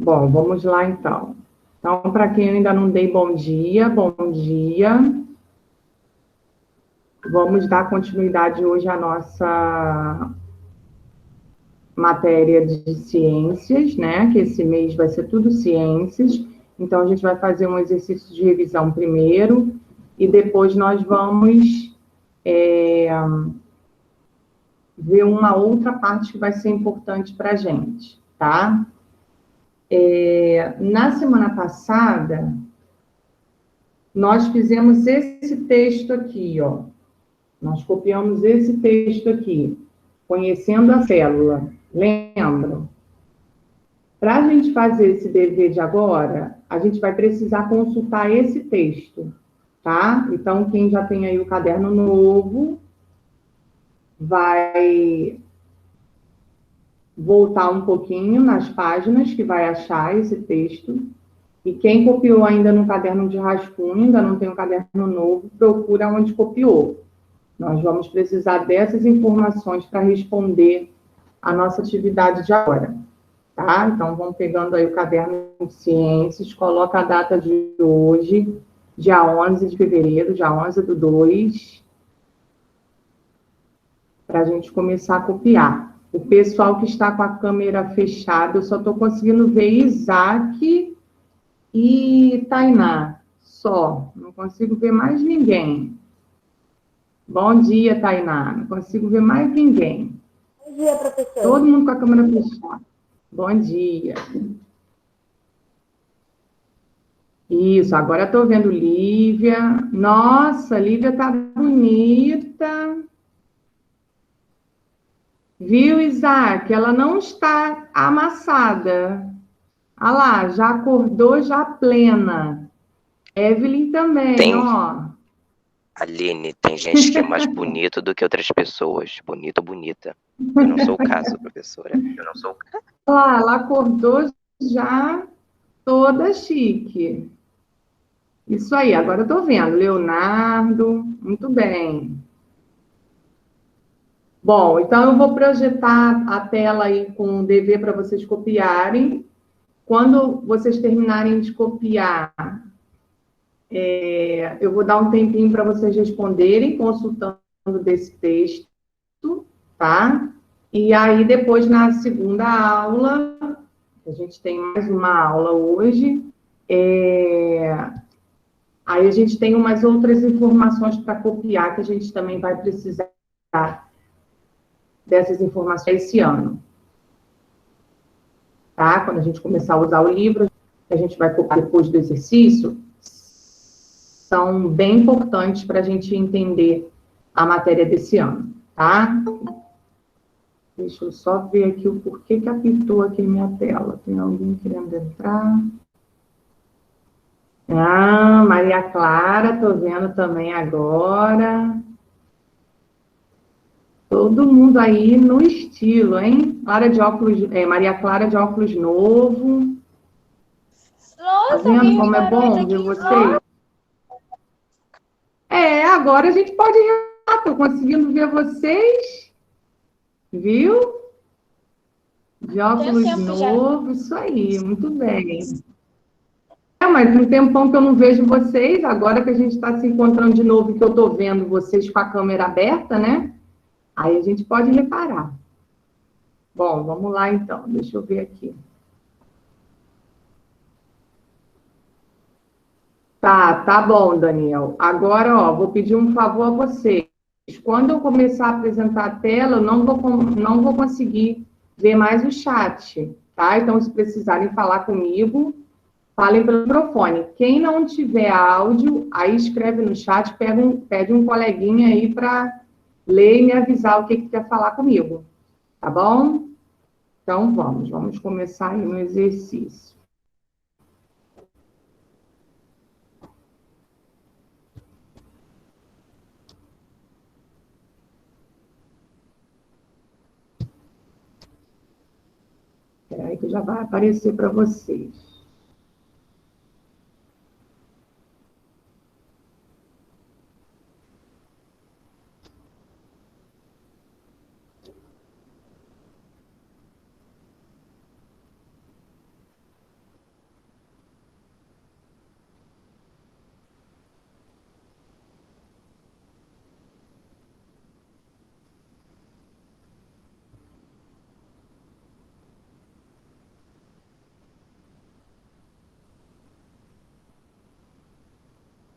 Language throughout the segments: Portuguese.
Bom, vamos lá então. Então, para quem eu ainda não dei bom dia, bom dia. Vamos dar continuidade hoje à nossa matéria de ciências, né? Que esse mês vai ser tudo ciências. Então, a gente vai fazer um exercício de revisão primeiro e depois nós vamos ver uma outra parte que vai ser importante para a gente, tá? Na semana passada, nós fizemos esse texto aqui, ó. Nós copiamos esse texto aqui, conhecendo a célula. Lembram? Para a gente fazer esse dever de agora, a gente vai precisar consultar esse texto, tá? Então, quem já tem aí o caderno novo, vai voltar um pouquinho nas páginas que vai achar esse texto. E quem copiou ainda no caderno de rascunho, ainda não tem um caderno novo, procura onde copiou. Nós vamos precisar dessas informações para responder a nossa atividade de agora, tá? Então, vamos pegando aí o caderno de ciências, coloca a data de hoje, dia 11 de fevereiro, dia 11/2, para a gente começar a copiar. O pessoal que está com a câmera fechada, eu só estou conseguindo ver Isaac e Tainá, só. Não consigo ver mais ninguém. Bom dia, Tainá. Não consigo ver mais ninguém. Bom dia, professor. Todo mundo com a câmera fechada. Bom dia. Isso, agora estou vendo Lívia. Nossa, Lívia tá bonita. Viu, Isaac? Ela não está amassada. Ah lá, já acordou, já plena. Evelyn também, ó. Aline, tem gente que é mais bonito do que outras pessoas. Bonito ou bonita. Eu não sou o caso, professora. Eu não sou o caso. Olha lá, ela acordou já toda chique. Isso aí, agora eu tô vendo. Leonardo, muito bem. Bom, então eu vou projetar a tela aí com o dever para vocês copiarem. Quando vocês terminarem de copiar, eu vou dar um tempinho para vocês responderem, consultando desse texto, tá? E aí, depois, na segunda aula, a gente tem mais uma aula hoje, aí a gente tem umas outras informações para copiar, que a gente também vai precisar dessas informações esse ano. Tá? Quando a gente começar a usar o livro, que a gente vai copiar depois do exercício, são bem importantes para a gente entender a matéria desse ano, tá? Deixa eu só ver aqui o porquê que apitou aqui minha tela. Tem alguém querendo entrar? Ah, Maria Clara, tô vendo também agora. Todo mundo aí no estilo, hein? Maria Clara de óculos novo. Nossa, Tá vendo como é bom ver vocês? Agora a gente pode ir. Tô conseguindo ver vocês. Viu? De óculos novo, isso aí, muito bem. Mas um tempão que eu não vejo vocês, agora que a gente está se encontrando de novo, que eu estou vendo vocês com a câmera aberta, né? Aí a gente pode reparar. Bom, vamos lá então, deixa eu ver aqui. Tá bom, Daniel. Agora, ó, vou pedir um favor a vocês. Quando eu começar a apresentar a tela, eu não vou conseguir ver mais o chat, tá? Então, se precisarem falar comigo, falem pelo microfone. Quem não tiver áudio, aí escreve no chat, pede um coleguinha aí para ler e me avisar o que quer falar comigo, tá bom? Então, vamos começar aí no exercício. Espera aí que já vai aparecer para vocês.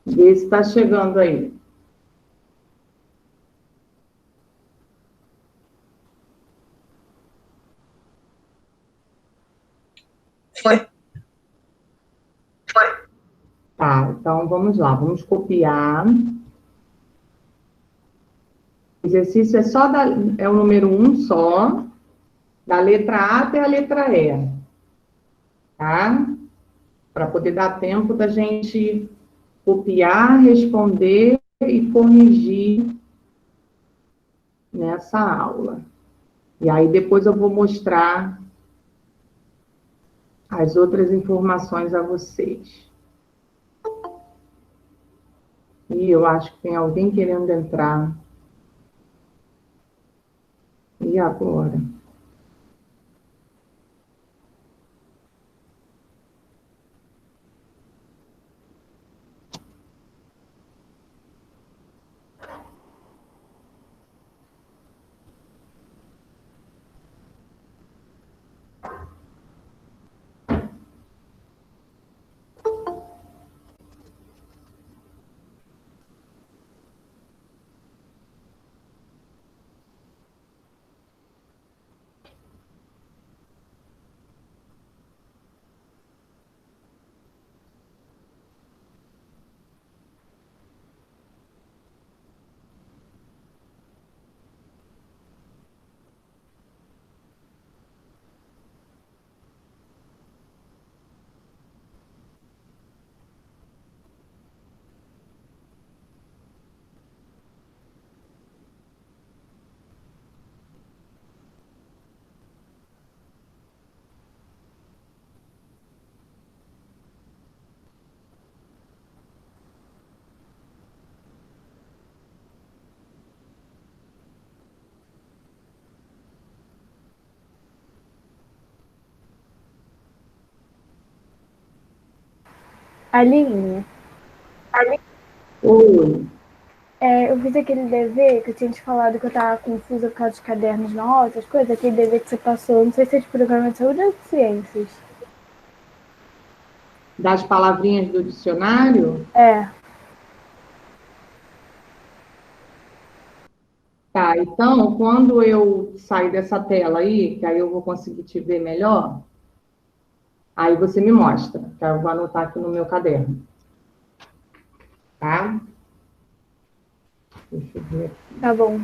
Vê se está chegando aí. Foi. Tá, então vamos lá, vamos copiar. O exercício é o número 1 só, da letra A até a letra E, tá? Para poder dar tempo da gente copiar, responder e corrigir nessa aula. E aí depois eu vou mostrar as outras informações a vocês. E eu acho que tem alguém querendo entrar. E agora? Aline, Oi. eu fiz aquele dever que eu tinha te falado que eu tava confusa por causa dos cadernos na aula, essas coisas, aquele dever que você passou, não sei se é de programa de saúde ou de ciências. Das palavrinhas do dicionário? É, Tá, então, quando eu sair dessa tela aí, que aí eu vou conseguir te ver melhor, aí você me mostra, que eu vou anotar aqui no meu caderno. Tá? Deixa eu ver. tá bom.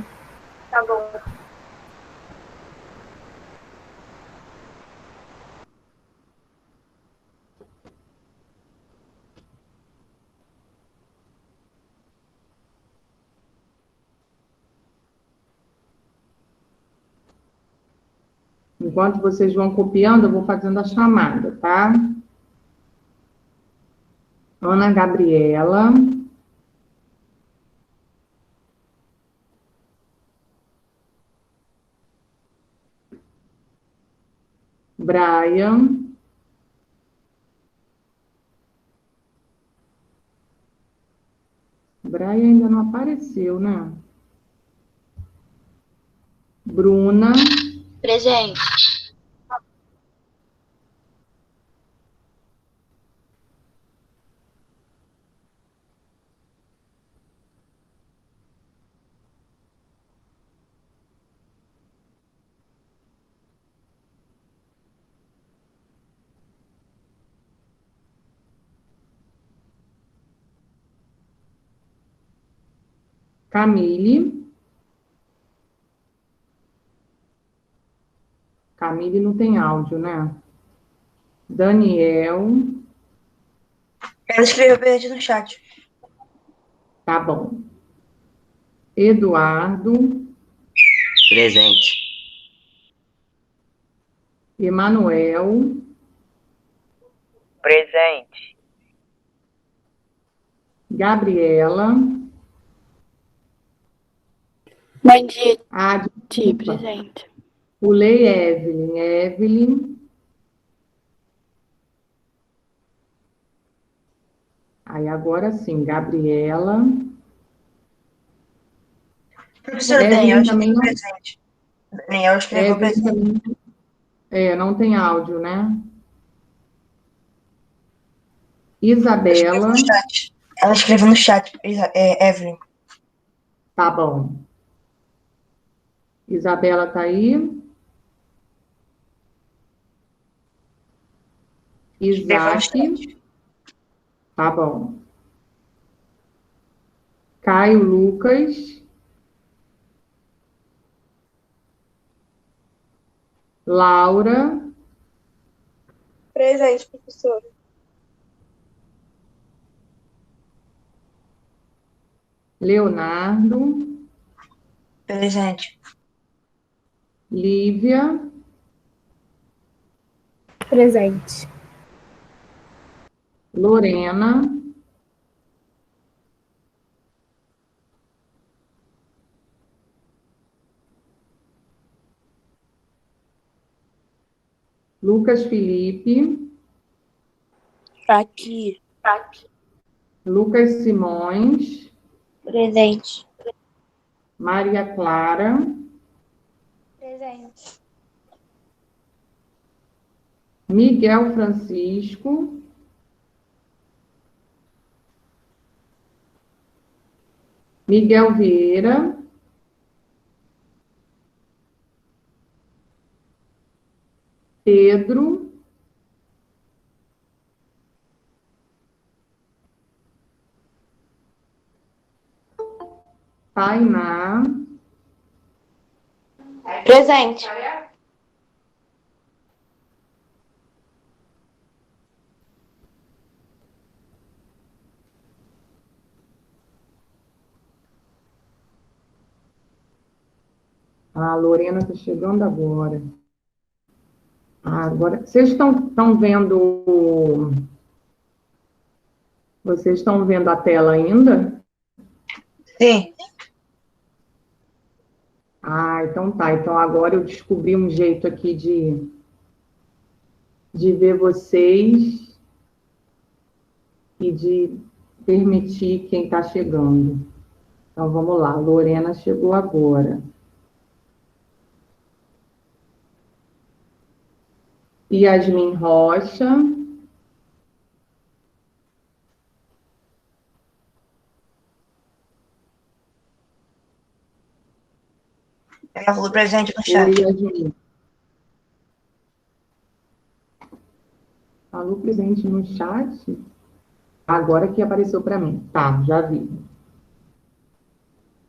Enquanto vocês vão copiando, eu vou fazendo a chamada, tá? Ana Gabriela. Brian. Brian ainda não apareceu, né? Bruna. Presente. Camille. Camille não tem áudio, né? Daniel. Ela escreveu pra gente no chat. Tá bom. Eduardo. Presente. Emanuel. Presente. Gabriela. Bom dia, Ah, tia, desculpa. presente. Pulei Evelyn. Evelyn. Aí agora sim, Gabriela. Professora Evelyn Daniel também escreveu não. presente. Daniel escreveu Evelyn presente. também. Não tem áudio, né? Escreveu Isabela. no chat. Ela escreveu no chat, Evelyn. Tá bom. Isabela tá aí? Escreveu no Isaac? chat. Tá bom. Caio Lucas? Laura? Presente, professora. Leonardo? Presente. Lívia? Presente. Lorena? Lucas Felipe? Aqui. Lucas Simões? Presente. Maria Clara? Presente. Miguel Francisco? Miguel Vieira? Pedro? Tainá? Presente. A Lorena está chegando agora. Agora, vocês estão vendo. Vocês estão vendo a tela ainda? Sim. Então tá. Então agora eu descobri um jeito aqui de ver vocês e de permitir quem está chegando. Então vamos lá. Lorena chegou agora. Yasmin Rocha. Ela falou presente no Oi, chat. Yasmin. Falou presente no chat? Agora que apareceu para mim. Tá, já vi.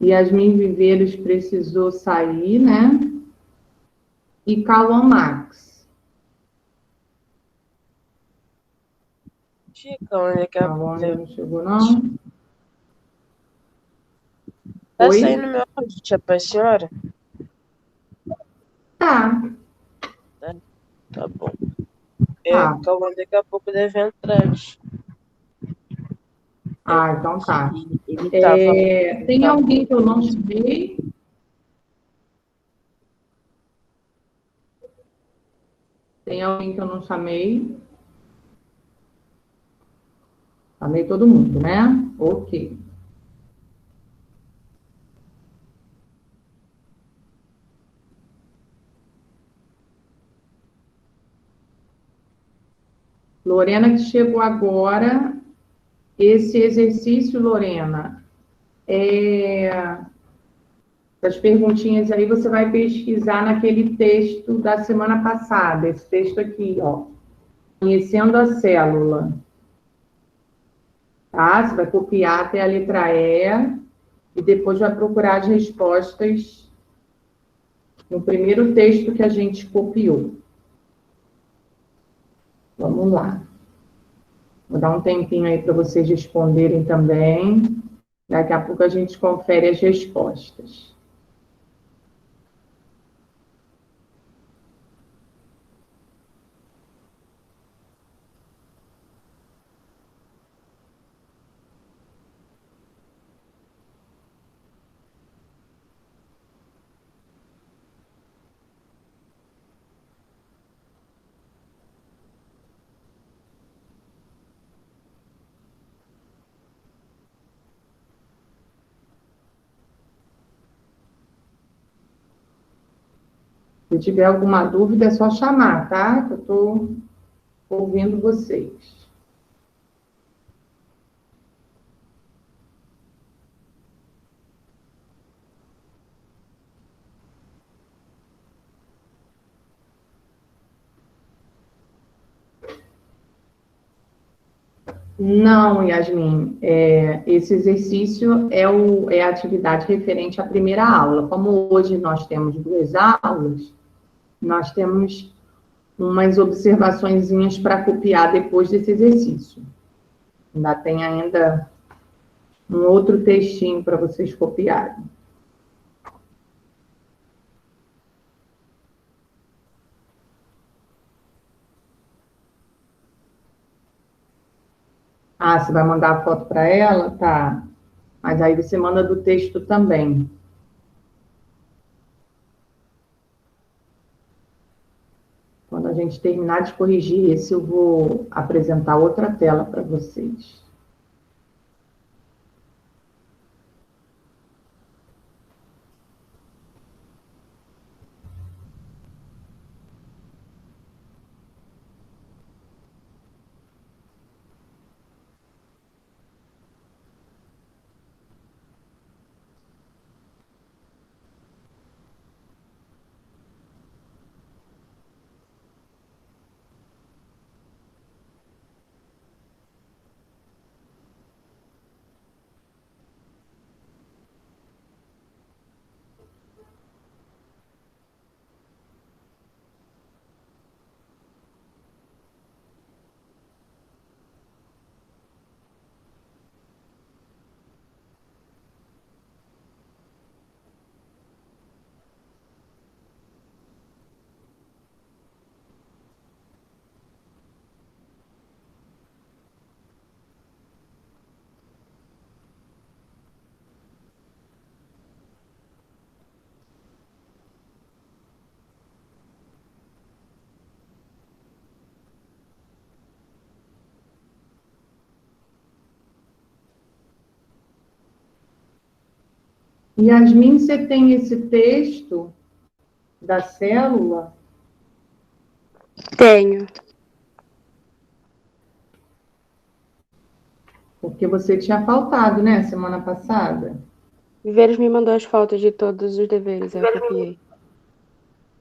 Yasmin Viveiros precisou sair, né? E Cauã Max. Chica, onde é que ela Cauã ainda não chegou, não? tá Oi? saindo meu áudio, tia pra senhora? Tá. Tá bom. Tá. Calma, daqui a pouco deve entrar. Então tá. Ele tava. Tem alguém que eu não chamei? Tem alguém que eu não chamei? Chamei todo mundo, né? Ok. Lorena que chegou agora. Esse exercício, Lorena, as perguntinhas aí você vai pesquisar naquele texto da semana passada, esse texto aqui, ó. Conhecendo a célula. Tá? Você vai copiar até a letra E e depois vai procurar as respostas no primeiro texto que a gente copiou. Vamos lá. Vou dar um tempinho aí para vocês responderem também. Daqui a pouco a gente confere as respostas. Se tiver alguma dúvida, é só chamar, tá? Que eu estou ouvindo vocês. Não, Yasmin, esse exercício é a atividade referente à primeira aula. Como hoje nós temos duas aulas, nós temos umas observaçõezinhas para copiar depois desse exercício. Ainda tem ainda um outro textinho para vocês copiarem. Ah, você vai mandar a foto para ela? Tá. Mas aí você manda do texto também. Quando a gente terminar de corrigir esse, eu vou apresentar outra tela para vocês. Yasmin, você tem esse texto da célula? Tenho. Porque você tinha faltado, né, semana passada? Viveiros me mandou as fotos de todos os deveres, eu copiei.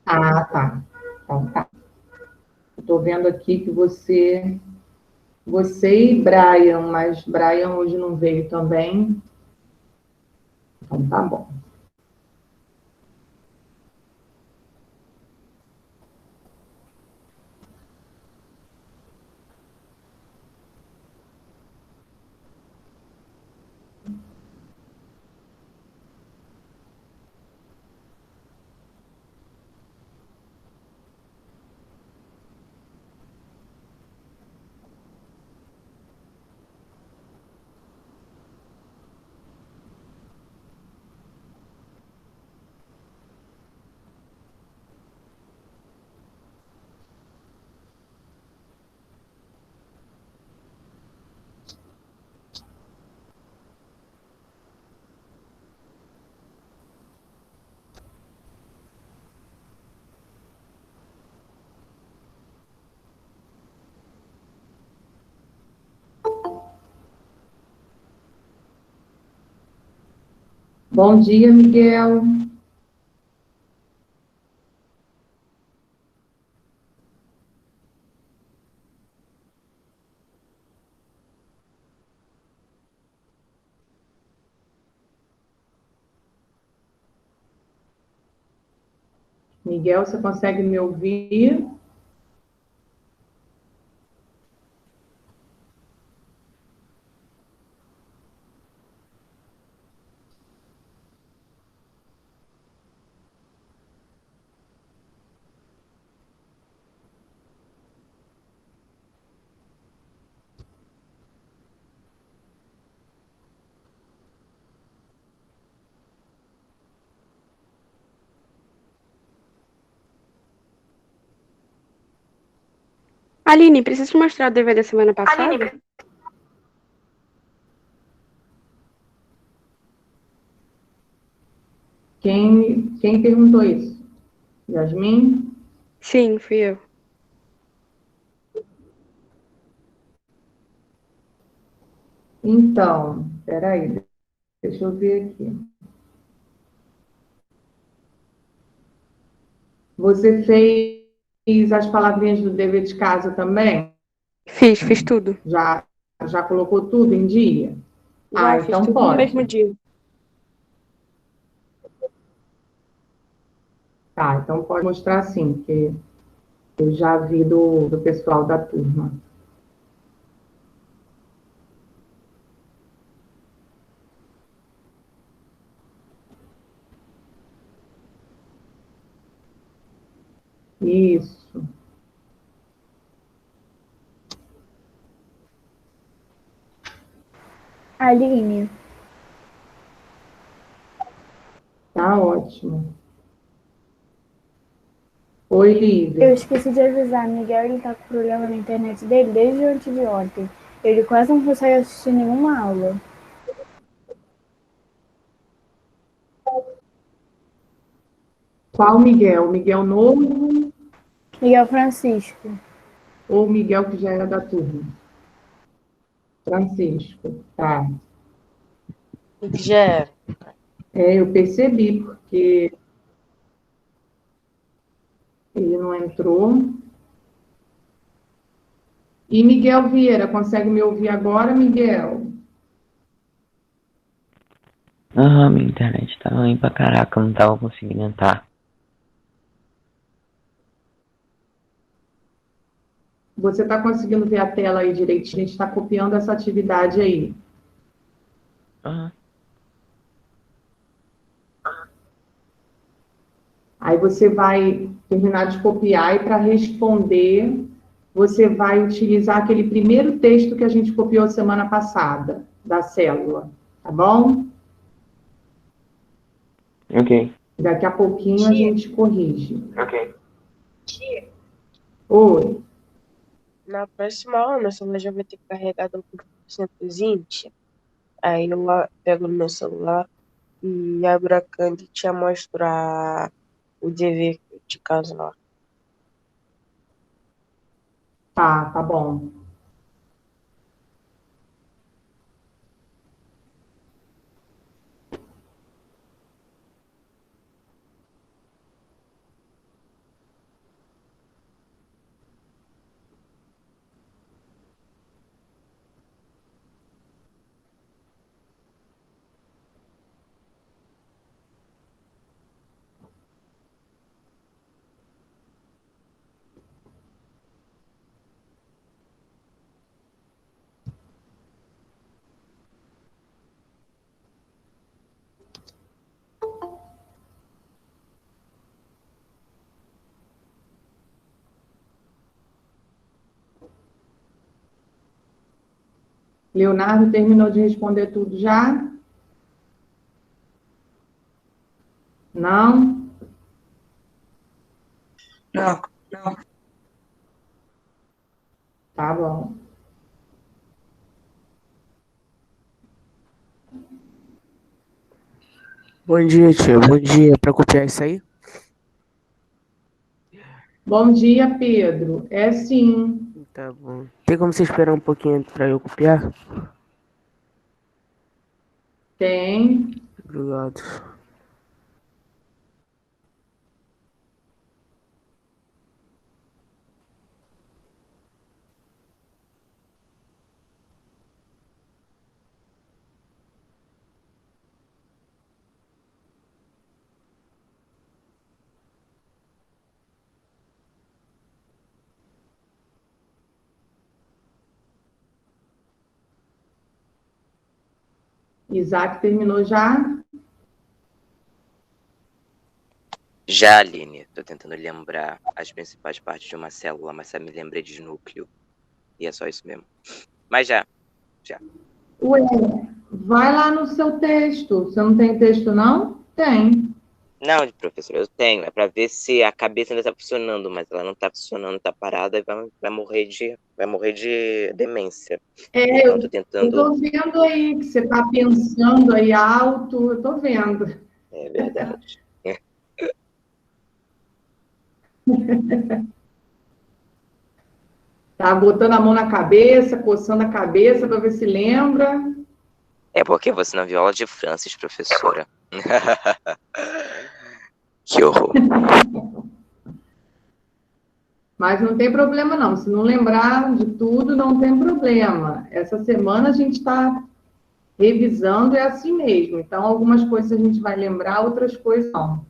Ah, tá. Então tá. Estou vendo aqui que você e Brian, mas Brian hoje não veio também. Então tá bom. Bom dia, Miguel. Miguel, você consegue me ouvir? Aline, preciso te mostrar o dever da semana passada? Quem perguntou isso? Yasmin? Sim, fui eu. Então, peraí, deixa eu ver aqui. Você fez as palavrinhas do dever de casa também? Fiz tudo. Já Já colocou tudo em dia? Já Ah, fiz então tudo no pode. mesmo dia. Tá, então pode mostrar sim, porque eu já vi do pessoal da turma. Isso. Aline, Tá ótimo. Oi, eu Lívia. esqueci de avisar. Miguel, ele tá com problema na internet dele desde antes de ontem. Ele quase não consegue assistir nenhuma aula. Qual Miguel? Miguel novo Miguel Francisco. ou Miguel que já era da turma? Francisco. Tá. O que já era? É, eu percebi, porque ele não entrou. E Miguel Vieira, consegue me ouvir agora, Miguel? Aham, minha internet tá ruim pra caraca, eu não tava conseguindo entrar. Você está conseguindo ver a tela aí direitinho? A gente está copiando essa atividade aí. Aham. Aí você vai terminar de copiar e para responder, você vai utilizar aquele primeiro texto que a gente copiou semana passada, da célula, tá bom? Ok. Daqui a pouquinho a Tia, gente corrige. Ok. tia, Oi, Na próxima aula, meu celular já vai ter carregado 100%, tia. Aí eu pego no meu celular e abro a Candy e te mostro o dever de casa lá. tá bom. Leonardo terminou de responder tudo já? Não? não, não. Tá bom. Bom dia, tia. Bom dia. Para copiar isso aí? Bom dia, Pedro. É sim. Tá bom. Tem como você esperar um pouquinho para eu copiar? Tem. Obrigado. Isaac terminou já? Já, Aline, tô tentando lembrar as principais partes de uma célula, mas só me lembrei de núcleo. E é só isso mesmo. Mas já. Ué, vai lá no seu texto. Você não tem texto, não? Tem. Não, professor, eu tenho. É pra ver se a cabeça ainda tá funcionando, mas ela não tá funcionando, tá parada e vai morrer de demência. É, Então, tô eu tentando. tô vendo aí que você está pensando aí alto. Eu tô vendo. É verdade. Tá botando a mão na cabeça, coçando a cabeça para ver se lembra. É porque você não viu aula de Francis, professora. Que horror. Mas não tem problema, não. Se não lembrar de tudo, não tem problema. Essa semana a gente está revisando, é assim mesmo. Então, algumas coisas a gente vai lembrar, outras coisas não.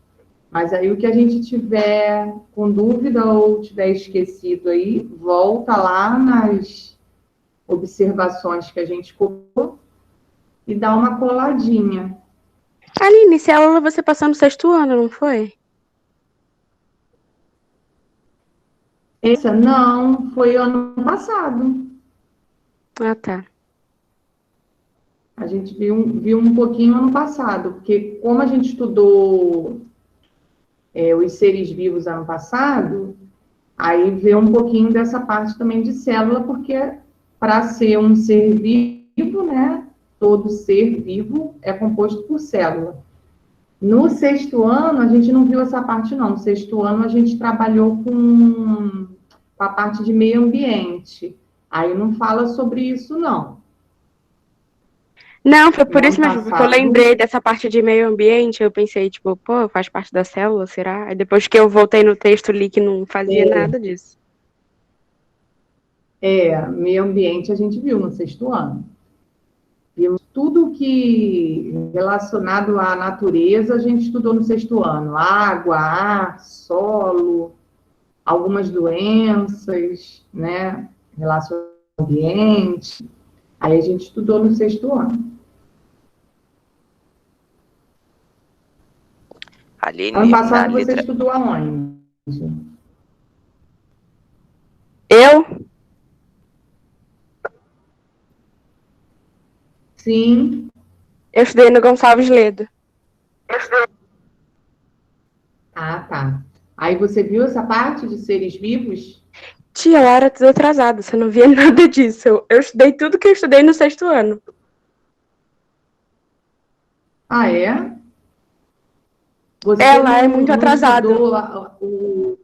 Mas aí, o que a gente tiver com dúvida ou tiver esquecido aí, volta lá nas observações que a gente colocou e dá uma coladinha. Aline, essa aula você passou no 6º ano, não foi? Essa não, foi ano passado. Ah, tá. A gente viu um pouquinho ano passado, porque como a gente estudou os seres vivos ano passado, aí vê um pouquinho dessa parte também de célula, porque para ser um ser vivo, né, todo ser vivo é composto por célula. No 6º ano, a gente não viu essa parte, não. No 6º ano, a gente trabalhou com a parte de meio ambiente. Aí não fala sobre isso, não. Não, foi por No isso ano mesmo que eu passado- lembrei dessa parte de meio ambiente. Eu pensei, tipo, pô, faz parte da célula, será? Aí depois que eu voltei no texto, li que não fazia nada disso. Meio ambiente a gente viu no 6º ano. Vimos tudo que relacionado à natureza, a gente estudou no 6º ano. Água, ar, solo, algumas doenças, né, relacionadas ao ambiente. Aí a gente estudou no 6º ano. Aline, Ano na passado você letra. estudou aonde? Eu? Sim. Eu estudei no Gonçalves Ledo. Ah, tá. Aí você viu essa parte de seres vivos? Tia, eu era tudo atrasada, você não via nada disso. Eu estudei tudo que eu estudei no 6º ano. Ah, é? Você Ela é não- muito não atrasado. estudou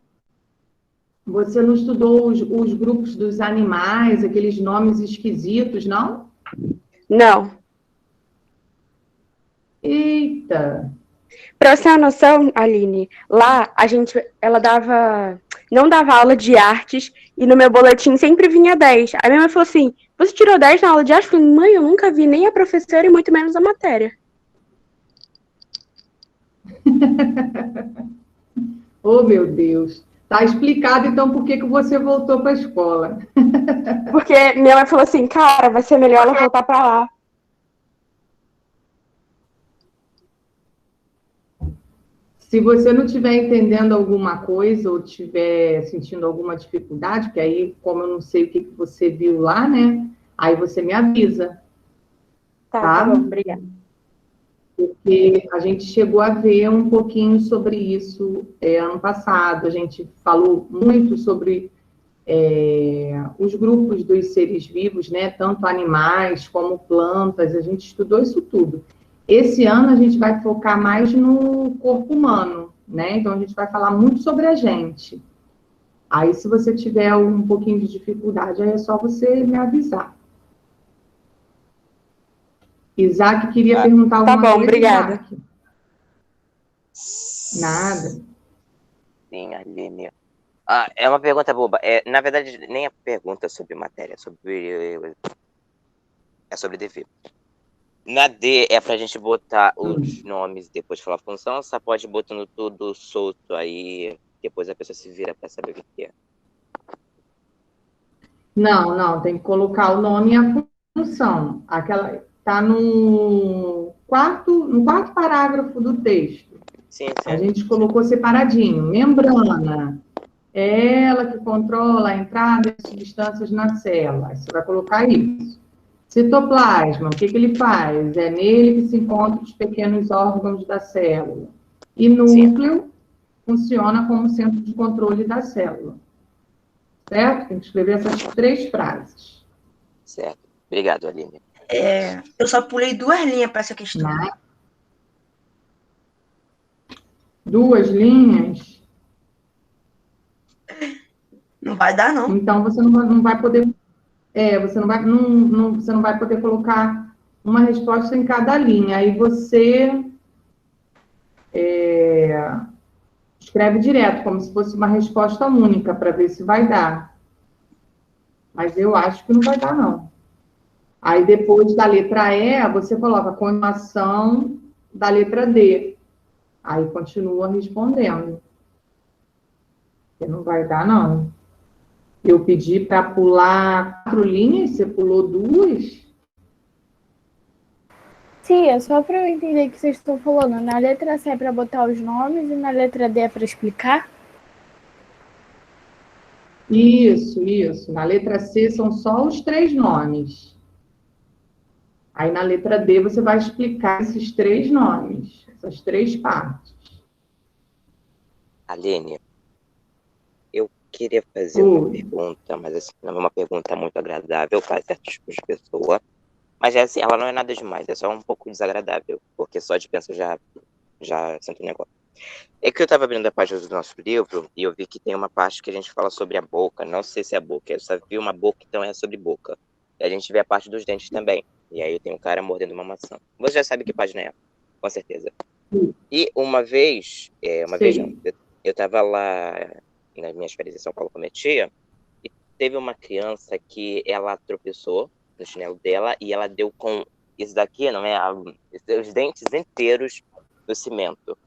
você não estudou os grupos dos animais, aqueles nomes esquisitos, não? Não. Eita! Pra você ter uma noção, Aline, lá ela não dava aula de artes e no meu boletim sempre vinha 10. Aí minha mãe falou assim, você tirou 10 na aula de arte? Eu falei, mãe, eu nunca vi nem a professora e muito menos a matéria. Oh, meu Deus! Tá explicado, então, por que você voltou para a escola. Porque minha mãe falou assim, cara, vai ser melhor ela voltar pra lá. Se você não estiver entendendo alguma coisa ou estiver sentindo alguma dificuldade, que aí, como eu não sei o que você viu lá, né? Aí você me avisa, Tá bom, obrigada. porque a gente chegou a ver um pouquinho sobre isso ano passado. A gente falou muito sobre os grupos dos seres vivos, né? Tanto animais como plantas, a gente estudou isso tudo. Esse ano a gente vai focar mais no corpo humano, né? Então a gente vai falar muito sobre a gente. Aí, se você tiver um pouquinho de dificuldade, aí é só você me avisar. Isaac queria perguntar alguma coisa. Tá bom, obrigada. Isaac? Nada. Sim, Aline. Ah, é uma pergunta boba. Na verdade, nem é pergunta sobre matéria, é sobre dever. Na D é pra gente botar os nomes depois de falar a função, ou só pode ir botando tudo solto aí, depois a pessoa se vira pra saber o que é. Não, tem que colocar o nome e a função. Aquela tá no quarto parágrafo do texto. Sim. A gente colocou separadinho. Membrana. É ela que controla a entrada de substâncias na célula. Você vai colocar isso. Citoplasma, o que ele faz? É nele que se encontram os pequenos órgãos da célula. E núcleo funciona como centro de controle da célula. Certo? Tem que escrever essas 3 frases. Certo. Obrigado, Aline. Eu só pulei 2 linhas para essa questão. 2 linhas? Não vai dar, não. Então, você não vai poder... você não vai poder colocar uma resposta em cada linha. Aí você Escreve direto, como se fosse uma resposta única, para ver se vai dar. Mas eu acho que não vai dar, não. Aí, depois da letra E, você coloca a continuação da letra D. Aí, continua respondendo. Porque não vai dar, não. Eu pedi para pular 4 linhas, você pulou 2. Sim, é só para eu entender o que vocês estão falando. Na letra C é para botar os nomes e na letra D é para explicar? Isso. Na letra C são só os 3 nomes. Aí, na letra D, você vai explicar esses 3 nomes, essas 3 partes. Aline, eu queria fazer uma pergunta, mas assim, não é uma pergunta muito agradável para certos tipos de pessoa. Mas assim, ela não é nada demais, é só um pouco desagradável, porque só de pensar já sinto um negócio. É que eu estava abrindo a página do nosso livro e eu vi que tem uma parte que a gente fala sobre a boca. Não sei se é a boca, eu só vi uma boca, então é sobre boca. E a gente vê a parte dos dentes também. E aí tem um cara mordendo uma maçã. Você já sabe que página é, com certeza. E uma vez não, eu estava lá nas minhas férias em São Paulo com a minha tia, e teve uma criança que ela tropeçou no chinelo dela e ela deu com isso daqui, não é? Os dentes inteiros no cimento.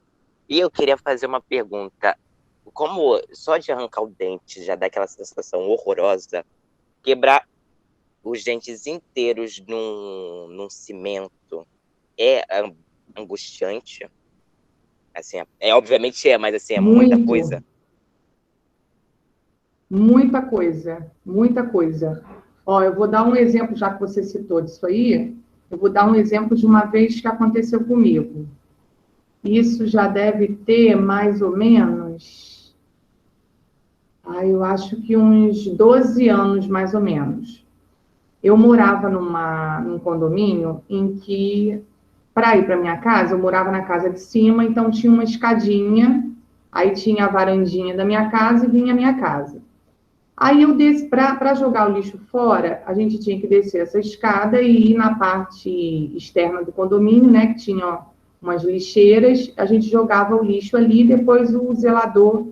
E eu queria fazer uma pergunta. Como só de arrancar o dente já dá aquela sensação horrorosa, quebrar os dentes inteiros num cimento é angustiante? Assim, obviamente mas assim, é muita coisa. Muita coisa. Ó, eu vou dar um exemplo, já que você citou disso aí, eu vou dar um exemplo de uma vez que aconteceu comigo. Isso já deve ter mais ou menos, eu acho que uns 12 anos, mais ou menos. Eu morava num condomínio em que, para ir para minha casa, eu morava na casa de cima, então tinha uma escadinha, aí tinha a varandinha da minha casa e vinha a minha casa. Aí eu desci, para jogar o lixo fora, a gente tinha que descer essa escada e ir na parte externa do condomínio, né, que tinha umas lixeiras, a gente jogava o lixo ali, depois o zelador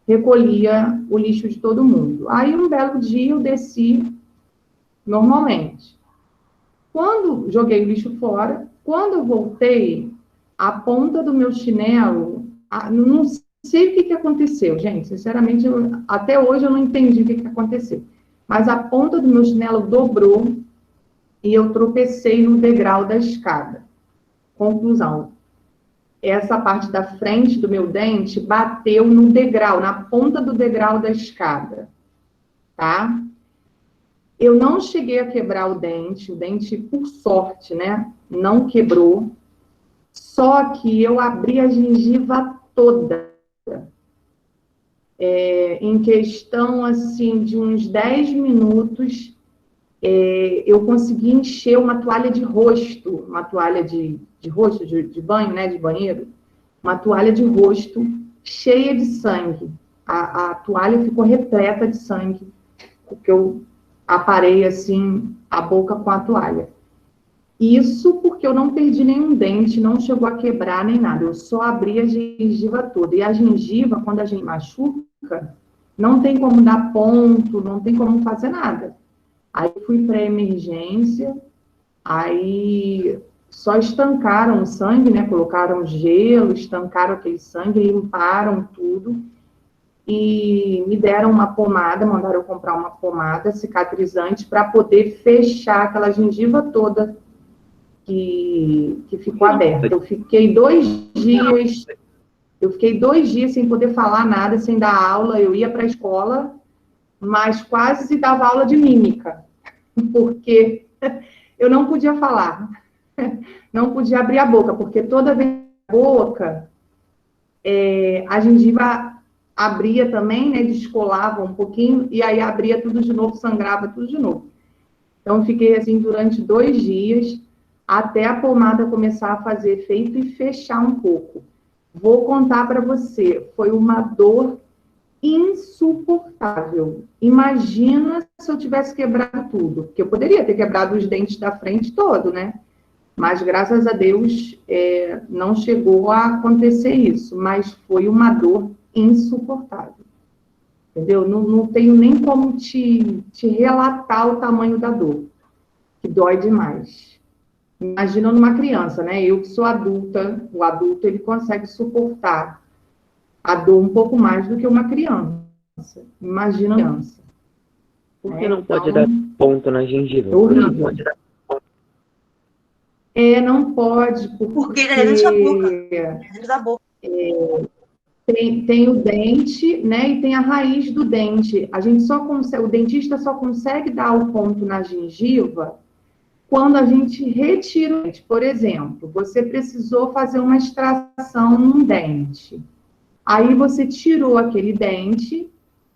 recolhia o lixo de todo mundo. Aí, um belo dia, eu desci normalmente. Quando joguei o lixo fora, quando eu voltei, a ponta do meu chinelo, não sei o que aconteceu, gente, sinceramente, até hoje eu não entendi o que aconteceu. Mas a ponta do meu chinelo dobrou e eu tropecei no degrau da escada. Conclusão, essa parte da frente do meu dente bateu no degrau, na ponta do degrau da escada, tá? Eu não cheguei a quebrar o dente, por sorte, né, não quebrou, só que eu abri a gengiva toda. Em questão, assim, de uns 10 minutos, eu consegui encher uma toalha de rosto, uma toalha de rosto, de banho, né, de banheiro, uma toalha de rosto cheia de sangue. A toalha ficou repleta de sangue, porque eu aparei, assim, a boca com a toalha. Isso porque eu não perdi nenhum dente, não chegou a quebrar nem nada, eu só abri a gengiva toda. E a gengiva, quando a gente machuca, não tem como dar ponto, não tem como fazer nada. Aí fui para a emergência, aí só estancaram o sangue, né? Colocaram gelo, estancaram aquele sangue, limparam tudo e me deram uma pomada, mandaram eu comprar uma pomada cicatrizante para poder fechar aquela gengiva toda que ficou aberta. Eu fiquei 2 dias sem poder falar nada, sem dar aula. Eu ia para a escola, mas quase se dava aula de mímica, porque eu não podia falar, não podia abrir a boca, porque toda vez a boca, a gengiva abria também, né, descolava um pouquinho, e aí abria tudo de novo, sangrava tudo de novo. Então, fiquei assim durante 2 dias, até a pomada começar a fazer efeito e fechar um pouco. Vou contar para você, foi uma dor insuportável. Imagina se eu tivesse quebrado tudo, porque eu poderia ter quebrado os dentes da frente todo, né? Mas, graças a Deus, não chegou a acontecer isso, mas foi uma dor insuportável. Entendeu? Não tenho nem como te relatar o tamanho da dor, que dói demais. Imagina numa criança, né? Eu que sou adulta, o adulto ele consegue suportar a dor um pouco mais do que uma criança. Imagina uma criança. Por que não pode dar ponto na gengiva? É horrível. Não pode, porque ele é dentro da sua boca. É dentro da boca. Tem o dente, né? E tem a raiz do dente. O dentista só consegue dar o ponto na gengiva quando a gente retira o dente. Por exemplo, você precisou fazer uma extração num dente. Aí você tirou aquele dente,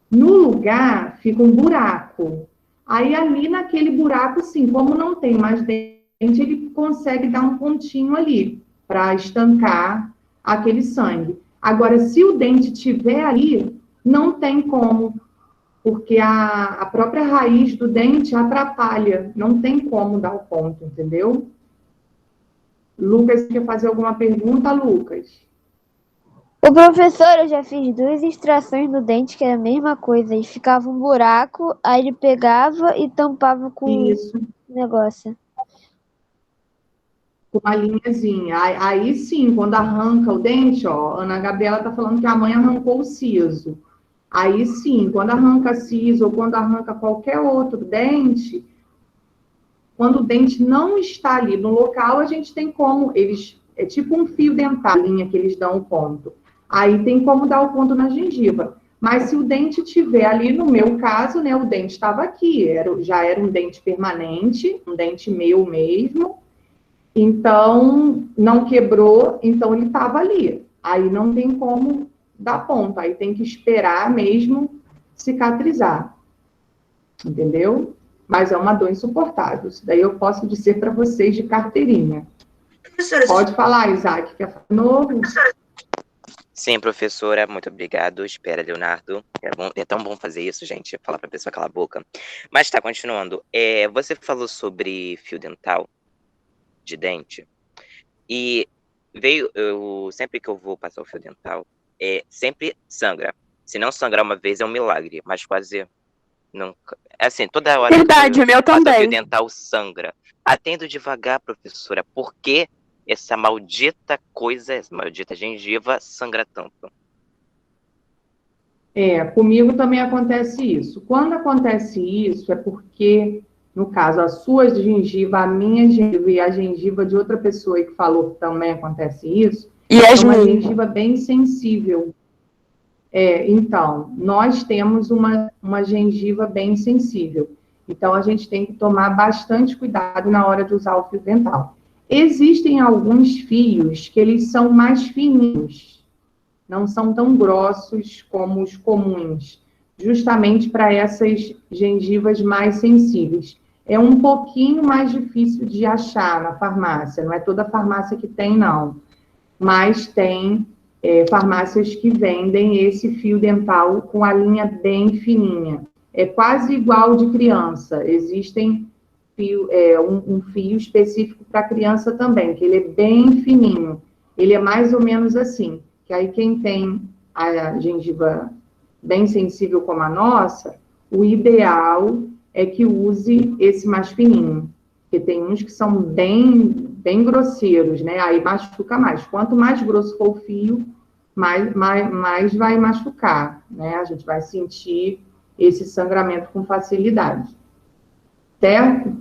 no lugar fica um buraco. Aí ali naquele buraco, sim, como não tem mais dente, ele consegue dar um pontinho ali para estancar aquele sangue. Agora, se o dente estiver ali, não tem como, porque a própria raiz do dente atrapalha, não tem como dar o ponto, entendeu? Lucas, quer fazer alguma pergunta, Lucas? O professor, eu já fiz 2 extrações no dente, que era a mesma coisa, e ficava um buraco, aí ele pegava e tampava com Isso. negócio. Com uma linhazinha. Aí sim, quando arranca o dente, ó, a Ana Gabriela tá falando que a mãe arrancou o siso. Aí sim, quando arranca siso ou quando arranca qualquer outro dente, quando o dente não está ali no local, a gente tem como, é tipo um fio dental, linha que eles dão o ponto. Aí tem como dar o ponto na gengiva. Mas se o dente tiver ali, no meu caso, né, o dente estava aqui, já era um dente permanente, um dente meu mesmo, então não quebrou, então ele estava ali. Aí não tem como dar ponto, aí tem que esperar mesmo cicatrizar, entendeu? Mas é uma dor insuportável, isso daí eu posso dizer para vocês de carteirinha. Pode falar, Isaac, quer falar de novo? Sim, professora, muito obrigado. Espera, Leonardo. É tão bom fazer isso, gente, falar para a pessoa calar a boca. Mas tá, continuando. Você falou sobre fio dental de dente, e sempre que eu vou passar o fio dental, sempre sangra. Se não sangrar uma vez é um milagre, mas quase não. Assim, toda hora Verdade, que o meu passo o fio também. dental sangra. Atendo devagar, professora, por que essa maldita coisa, essa maldita gengiva sangra tanto? Comigo também acontece isso. Quando acontece isso, é porque, no caso, a sua gengiva, a minha gengiva e a gengiva de outra pessoa que falou que também acontece isso, é uma gengiva bem sensível. Então, nós temos uma gengiva bem sensível. Então, a gente tem que tomar bastante cuidado na hora de usar o fio dental. Existem alguns fios que eles são mais fininhos, não são tão grossos como os comuns, justamente para essas gengivas mais sensíveis. É um pouquinho mais difícil de achar na farmácia, não é toda farmácia que tem, não. Mas tem farmácias que vendem esse fio dental com a linha bem fininha. É quase igual de criança, existem um fio específico para criança também, que ele é bem fininho. Ele é mais ou menos assim, que aí quem tem a gengiva bem sensível como a nossa, o ideal é que use esse mais fininho, porque tem uns que são bem grosseiros, né? Aí machuca mais. Quanto mais grosso for o fio, mais vai machucar, né? A gente vai sentir esse sangramento com facilidade. Certo?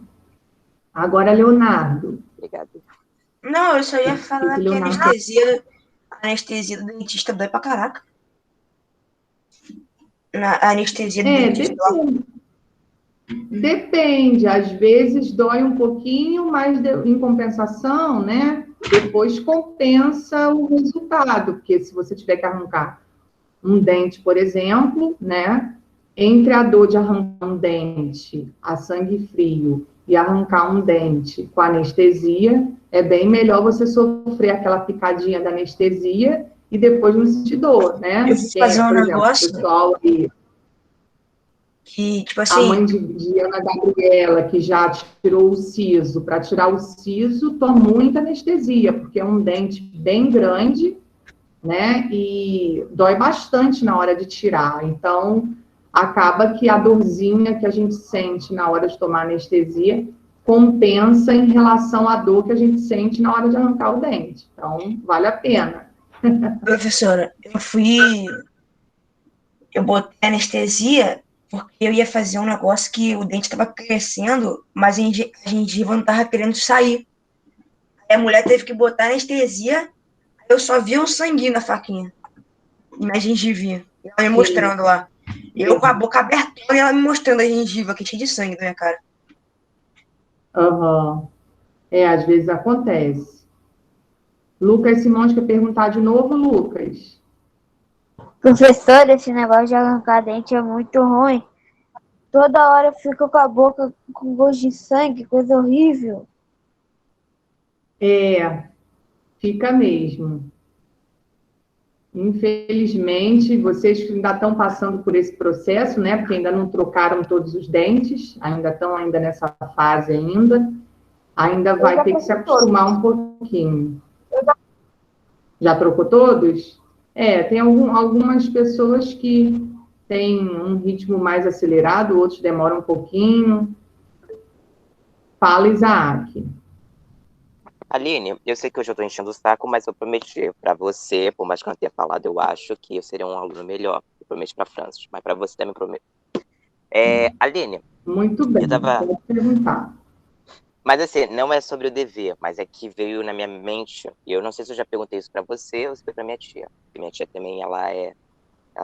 Agora, Leonardo. Obrigado. Não, eu só ia falar que a anestesia do dentista dói pra caraca. A anestesia do dentista. Depende. Às vezes dói um pouquinho, mas em compensação, né? Depois compensa o resultado. Porque se você tiver que arrancar um dente, por exemplo, né? Entre a dor de arrancar um dente a sangue frio e arrancar um dente com anestesia, é bem melhor você sofrer aquela picadinha da anestesia e depois não sentir dor, né? Eu vou fazer um negócio pessoal aí, que, tipo assim... A mãe de Ana Gabriela, que já tirou o siso, para tirar o siso, toma muita anestesia, porque é um dente bem grande, né? E dói bastante na hora de tirar. Então, acaba que a dorzinha que a gente sente na hora de tomar anestesia compensa em relação à dor que a gente sente na hora de arrancar o dente. Então, vale a pena. Professora, eu botei anestesia porque eu ia fazer um negócio que o dente estava crescendo, mas a gengiva não estava querendo sair. Aí a mulher teve que botar anestesia, eu só vi um sanguinho na faquinha, na gengivinha. Ela me mostrando lá. Eu com a boca aberta e ela me mostrando a gengiva, que tinha de sangue na minha cara. Uhum. Às vezes acontece. Lucas Simões quer perguntar de novo, Lucas. Professor, esse negócio de arrancar dente é muito ruim. Toda hora eu fico com a boca com gosto de sangue, coisa horrível. Fica mesmo. Infelizmente, vocês que ainda estão passando por esse processo, né? Porque ainda não trocaram todos os dentes, ainda estão nessa fase ainda vai ter que se acostumar um pouquinho. Já trocou todos? Tem algumas pessoas que têm um ritmo mais acelerado, outros demoram um pouquinho. Fala, Isaac. Aline, eu sei que hoje eu tô enchendo o saco, mas eu prometi pra você, por mais que eu não tenha falado, eu acho que eu seria um aluno melhor. Eu prometi pra Francis, mas pra você também prometo. Aline. Muito bem, pode perguntar. Mas assim, não é sobre o dever, mas é que veio na minha mente, e eu não sei se eu já perguntei isso pra você ou se foi pra minha tia. Porque minha tia também, ela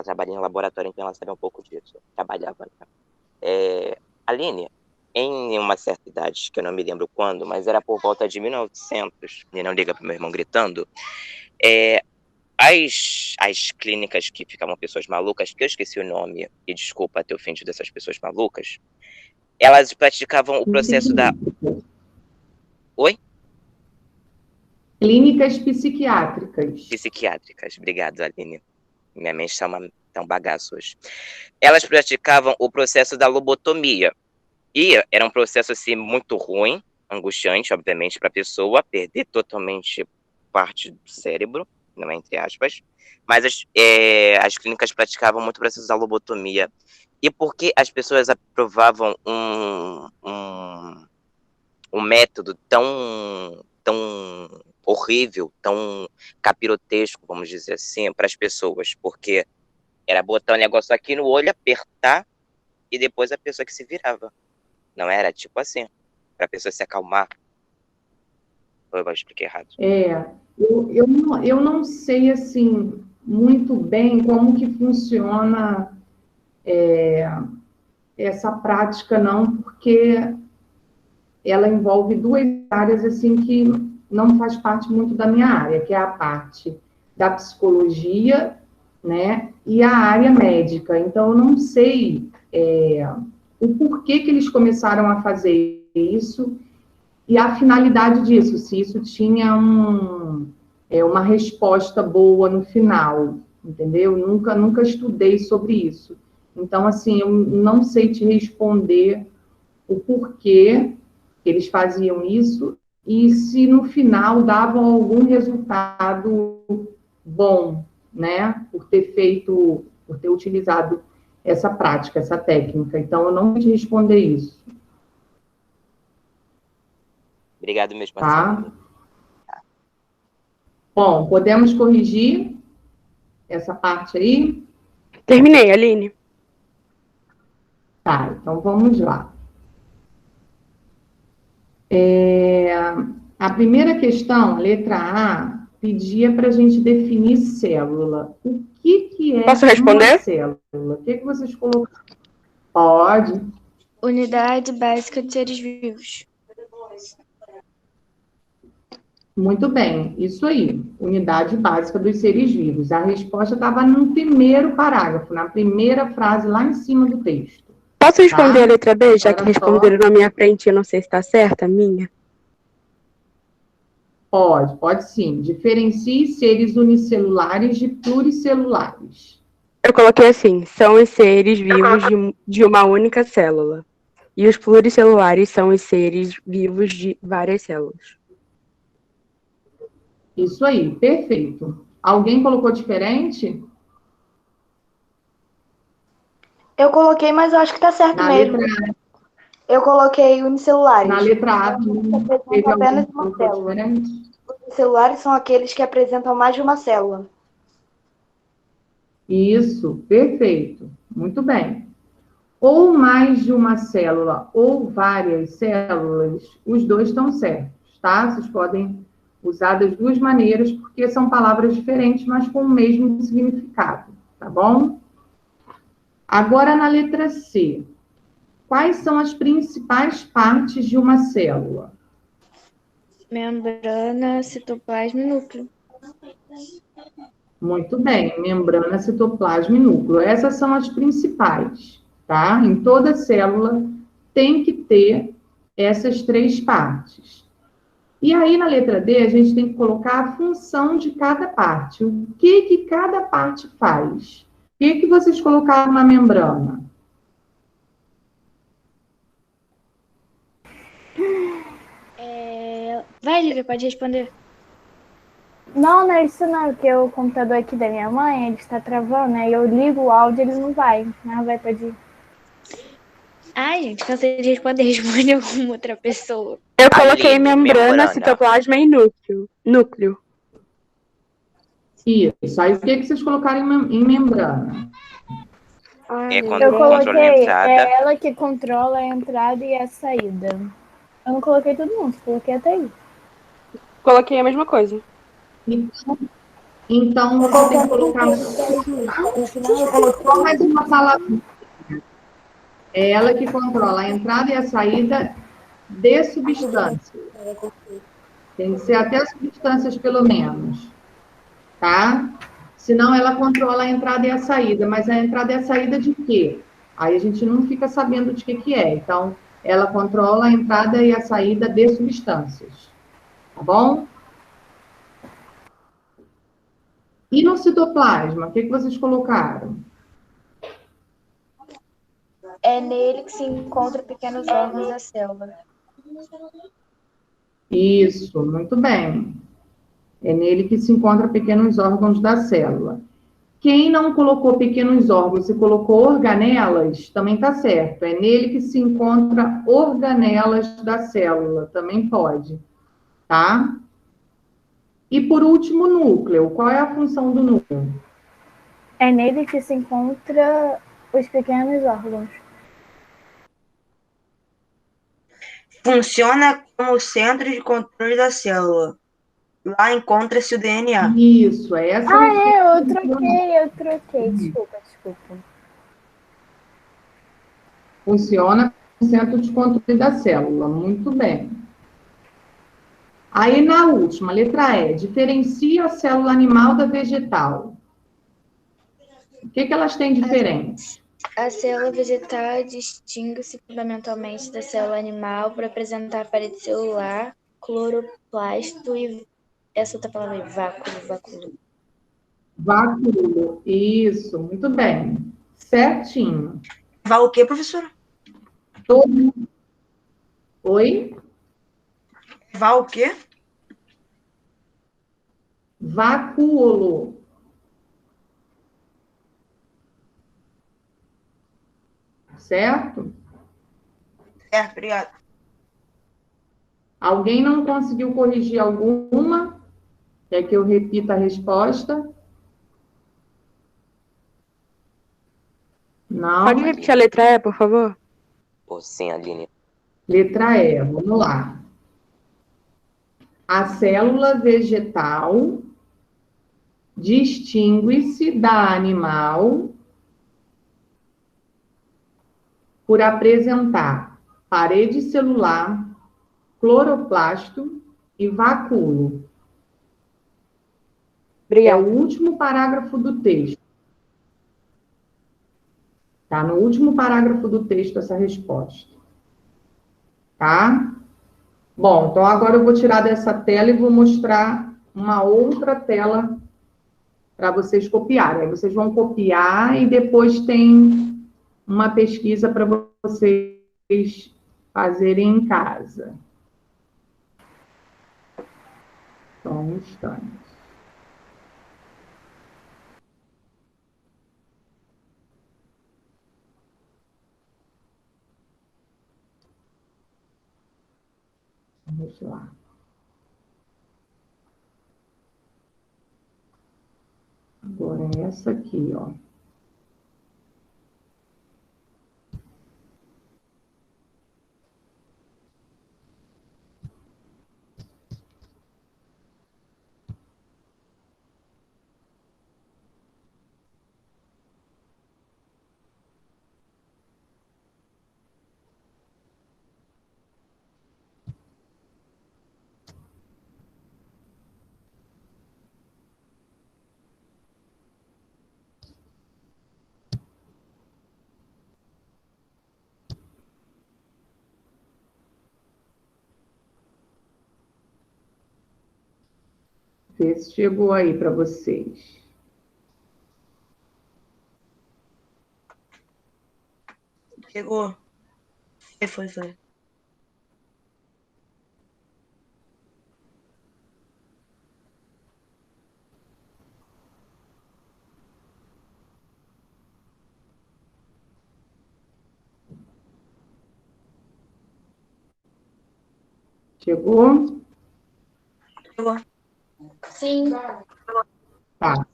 trabalha em laboratório, então ela sabe um pouco disso. Trabalhava, né? Aline, em uma certa idade, que eu não me lembro quando, mas era por volta de 1900, e não liga pro meu irmão gritando, as clínicas que ficavam pessoas malucas, que eu esqueci o nome, e desculpa ter ofendido essas pessoas malucas, elas praticavam o processo da... Oi? Clínicas psiquiátricas. Psiquiátricas, obrigado, Aline. Minha mente está um bagaço hoje. Elas praticavam o processo da lobotomia. E era um processo assim, muito ruim, angustiante, obviamente, para a pessoa, perder totalmente parte do cérebro, não é entre aspas, mas as clínicas praticavam muito o processo da lobotomia. E por que as pessoas aprovavam um método tão horrível, tão capirotesco, vamos dizer assim, para as pessoas? Porque era botar um negócio aqui no olho, apertar, e depois a pessoa que se virava. Não era tipo assim, para a pessoa se acalmar. Eu expliquei errado. Eu não sei, assim, muito bem como que funciona essa prática, não, porque ela envolve duas áreas, assim, que não faz parte muito da minha área, que é a parte da psicologia, né, e a área médica. Então, eu não sei o porquê que eles começaram a fazer isso e a finalidade disso, se isso tinha uma resposta boa no final, entendeu? Nunca estudei sobre isso. Então, assim, eu não sei te responder o porquê que eles faziam isso e se no final davam algum resultado bom, né? Por ter utilizado essa prática, essa técnica. Então, eu não vou te responder isso. Obrigado mesmo. Tá? Bom, podemos corrigir essa parte aí? Terminei, Aline. Tá, então vamos lá. A primeira questão, letra A, pedia para a gente definir célula. O que é Posso responder? Uma célula? O que vocês colocaram? Pode. Unidade básica de seres vivos. Muito bem, isso aí. Unidade básica dos seres vivos. A resposta estava no primeiro parágrafo, na primeira frase, lá em cima do texto. Posso responder Tá? a letra B, já que Agora responderam na minha frente e eu não sei se está certa, a minha? Pode sim. Diferencie seres unicelulares de pluricelulares. Eu coloquei assim, são os seres vivos de uma única célula. E os pluricelulares são os seres vivos de várias células. Isso aí, perfeito. Alguém colocou diferente? Eu coloquei, mas eu acho que tá certo Na mesmo. letra, Eu coloquei unicelulares. na letra A, teve Apresentam alguém apenas que uma colocou célula. diferente? Os celulares são aqueles que apresentam mais de uma célula. Isso, perfeito. Muito bem. Ou mais de uma célula ou várias células, os dois estão certos, tá? Vocês podem usar das duas maneiras, porque são palavras diferentes, mas com o mesmo significado, tá bom? Agora, na letra C. Quais são as principais partes de uma célula? Membrana, citoplasma e núcleo. Muito bem, membrana, citoplasma e núcleo. Essas são as principais, tá? Em toda célula tem que ter essas três partes. E aí, na letra D, a gente tem que colocar a função de cada parte. O que cada parte faz? O que vocês colocaram na membrana? Vai, Lívia, pode responder. Não, não é isso não, porque o computador aqui da minha mãe, ele está travando, aí eu ligo o áudio, ele não vai. Não vai, pode ir. Ai, gente, cansei de responder. Responde alguma outra pessoa. Eu coloquei Aline, membrana, membrana. citoplasma e núcleo. Isso. Aí, o que vocês colocaram em membrana? É quando Eu controla a coloquei, entrada. é ela que controla a entrada e a saída. Eu não coloquei todo mundo, coloquei até aí. Coloquei a mesma coisa. Então, você tem que colocar só mais uma palavra. É ela que controla a entrada e a saída de substâncias. Tem que ser até substâncias, pelo menos. Tá? Senão, ela controla a entrada e a saída. Mas a entrada e a saída de quê? Aí a gente não fica sabendo de que é. Então, ela controla a entrada e a saída de substâncias. Tá bom? E no citoplasma, o que vocês colocaram? É nele que se encontram pequenos órgãos da célula. Isso, muito bem. É nele que se encontram pequenos órgãos da célula. Quem não colocou pequenos órgãos e colocou organelas, também está certo. É nele que se encontra organelas da célula, também pode, tá? E por último, núcleo. Qual é a função do núcleo? É nele que se encontram os pequenos órgãos. Funciona como centro de controle da célula. Lá encontra-se o DNA. Isso, é essa. Eu troquei. Desculpa. Funciona como centro de controle da célula. Muito bem. Aí, na última, letra E, diferencia a célula animal da vegetal. O que elas têm diferente? A célula vegetal distingue-se fundamentalmente da célula animal por apresentar a parede celular, cloroplasto e essa outra palavra aí, váculo. Váculo, isso, muito bem. Certinho. Vai o quê, professora? Oi? Vai o quê? Vacúolo. Certo? Certo, obrigada. Alguém não conseguiu corrigir alguma? Quer que eu repita a resposta? Não. Pode repetir a letra E, por favor? Sim, Aline. Letra E, vamos lá. A célula vegetal distingue-se da animal por apresentar parede celular, cloroplasto e vacúolo. Obrigada. É o último parágrafo do texto. Tá no último parágrafo do texto essa resposta. Tá? Bom, então agora eu vou tirar dessa tela e vou mostrar uma outra tela para vocês copiarem. Aí vocês vão copiar e depois tem uma pesquisa para vocês fazerem em casa. Só um instante. Vamos lá. Agora é essa aqui, ó. Vê se chegou aí para vocês. Chegou. Foi. Chegou? Chegou. Sim. Tá.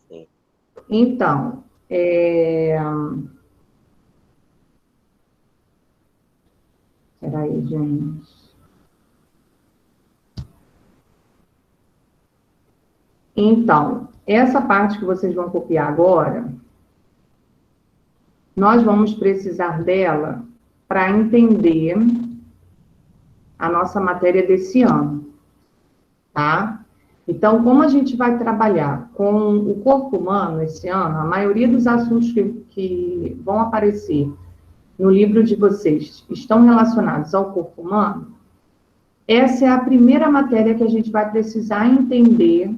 Então, peraí, gente. Então, essa parte que vocês vão copiar agora, nós vamos precisar dela para entender a nossa matéria desse ano, tá? Então, como a gente vai trabalhar com o corpo humano esse ano, a maioria dos assuntos que vão aparecer no livro de vocês estão relacionados ao corpo humano, essa é a primeira matéria que a gente vai precisar entender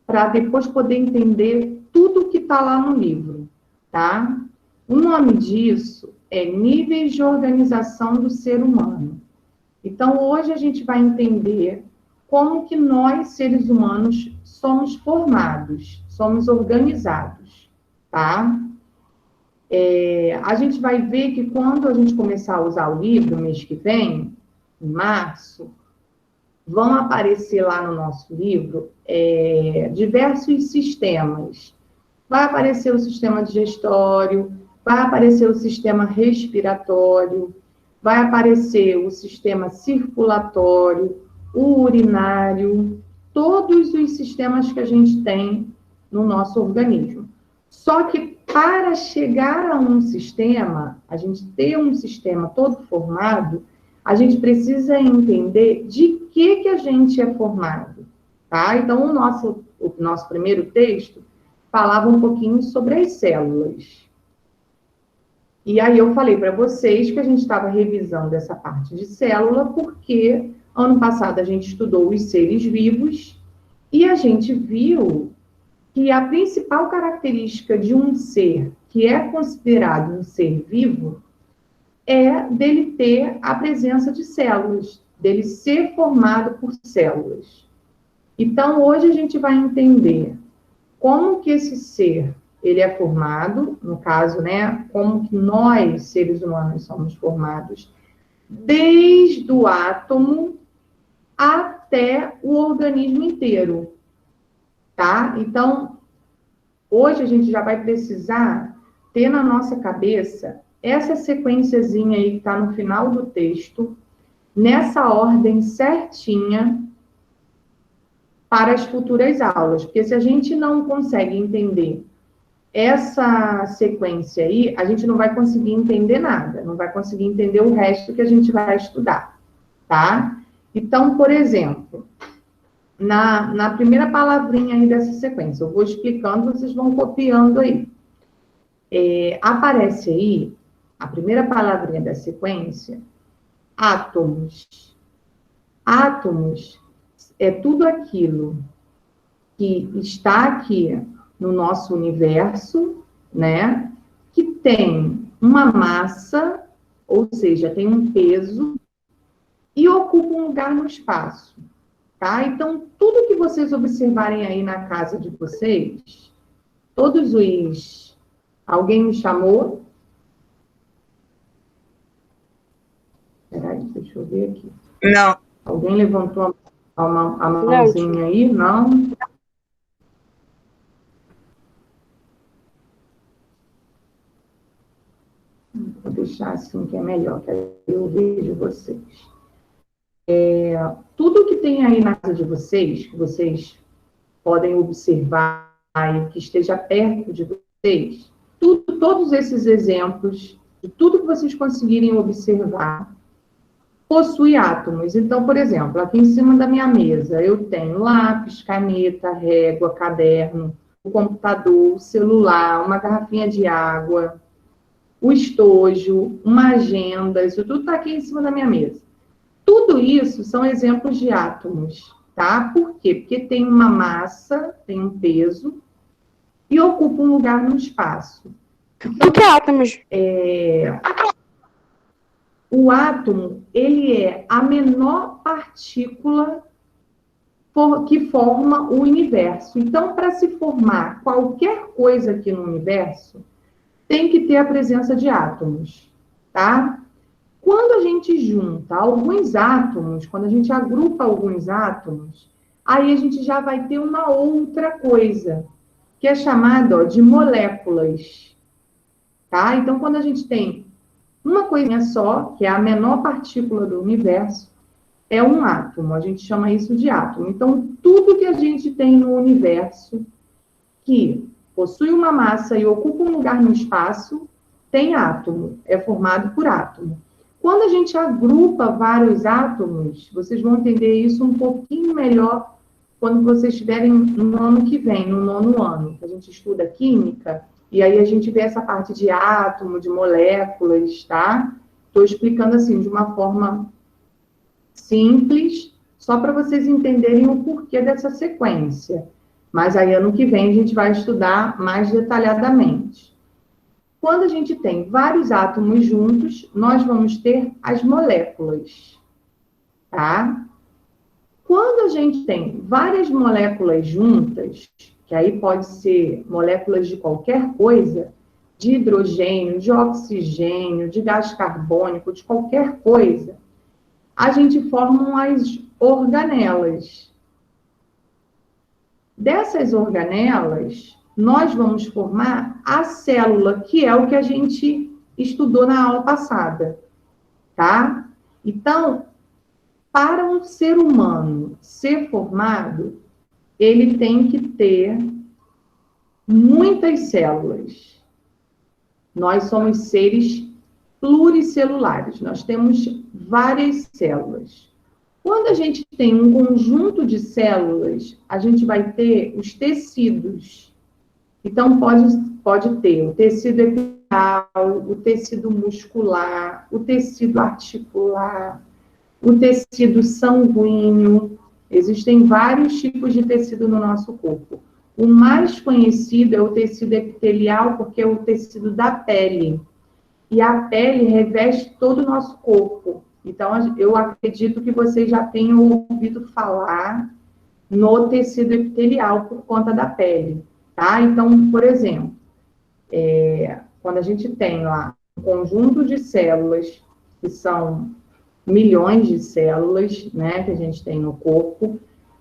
para depois poder entender tudo que está lá no livro, tá? O nome disso é Níveis de Organização do Ser Humano. Então, hoje a gente vai entender como que nós, seres humanos, somos formados, somos organizados, tá? A gente vai ver que quando a gente começar a usar o livro, mês que vem, em março, vão aparecer lá no nosso livro diversos sistemas. Vai aparecer o sistema digestório, vai aparecer o sistema respiratório, vai aparecer o sistema circulatório, o urinário, todos os sistemas que a gente tem no nosso organismo. Só que para chegar a um sistema, a gente ter um sistema todo formado, a gente precisa entender de que a gente é formado, tá? Então, o nosso primeiro texto falava um pouquinho sobre as células. E aí eu falei para vocês que a gente estava revisando essa parte de célula, porque ano passado a gente estudou os seres vivos e a gente viu que a principal característica de um ser que é considerado um ser vivo é dele ter a presença de células, dele ser formado por células. Então, hoje a gente vai entender como que esse ser ele é formado, no caso, né, como que nós, seres humanos, somos formados, desde o átomo até o organismo inteiro, tá? Então, hoje a gente já vai precisar ter na nossa cabeça essa sequenciazinha aí que está no final do texto, nessa ordem certinha para as futuras aulas, porque se a gente não consegue entender essa sequência aí, a gente não vai conseguir entender nada, não vai conseguir entender o resto que a gente vai estudar, tá? Então, por exemplo, na primeira palavrinha aí dessa sequência, eu vou explicando, vocês vão copiando aí. Aparece aí, a primeira palavrinha da sequência, átomos. Átomos é tudo aquilo que está aqui no nosso universo, né, que tem uma massa, ou seja, tem um peso, e ocupa um lugar no espaço, tá? Então, tudo que vocês observarem aí na casa de vocês, todos os... Alguém me chamou? Peraí, deixa eu ver aqui. Não. Alguém levantou a mãozinha aí? Não? Vou deixar assim que é melhor, que aí eu vejo vocês. Tudo que tem aí na casa de vocês, que vocês podem observar e que esteja perto de vocês, todos esses exemplos, de tudo que vocês conseguirem observar, possui átomos. Então, por exemplo, aqui em cima da minha mesa, eu tenho lápis, caneta, régua, caderno, o computador, o celular, uma garrafinha de água, o estojo, uma agenda, isso tudo está aqui em cima da minha mesa. Tudo isso são exemplos de átomos, tá? Por quê? Porque tem uma massa, tem um peso e ocupa um lugar no espaço. O que é átomos? O átomo, ele é a menor partícula que forma o universo. Então, para se formar qualquer coisa aqui no universo, tem que ter a presença de átomos, tá? Quando a gente junta alguns átomos, quando a gente agrupa alguns átomos, aí a gente já vai ter uma outra coisa, que é chamada de moléculas, tá? Então, quando a gente tem uma coisinha só, que é a menor partícula do universo, é um átomo. A gente chama isso de átomo. Então, tudo que a gente tem no universo que possui uma massa e ocupa um lugar no espaço, tem átomo, é formado por átomo. Quando a gente agrupa vários átomos, vocês vão entender isso um pouquinho melhor quando vocês estiverem no ano que vem, no 9º ano, que a gente estuda química, e aí a gente vê essa parte de átomo, de moléculas, tá? Estou explicando assim, de uma forma simples, só para vocês entenderem o porquê dessa sequência. Mas aí, ano que vem, a gente vai estudar mais detalhadamente. Quando a gente tem vários átomos juntos, nós vamos ter as moléculas, tá? Quando a gente tem várias moléculas juntas, que aí pode ser moléculas de qualquer coisa, de hidrogênio, de oxigênio, de gás carbônico, de qualquer coisa, a gente forma as organelas. Dessas organelas, nós vamos formar a célula, que é o que a gente estudou na aula passada, tá? Então, para um ser humano ser formado, ele tem que ter muitas células. Nós somos seres pluricelulares, nós temos várias células. Quando a gente tem um conjunto de células, a gente vai ter os tecidos. Então, pode ter o tecido epitelial, o tecido muscular, o tecido articular, o tecido sanguíneo. Existem vários tipos de tecido no nosso corpo. O mais conhecido é o tecido epitelial, porque é o tecido da pele. E a pele reveste todo o nosso corpo. Então, eu acredito que vocês já tenham ouvido falar no tecido epitelial por conta da pele, tá? Então, por exemplo, quando a gente tem lá um conjunto de células, que são milhões de células, né, que a gente tem no corpo,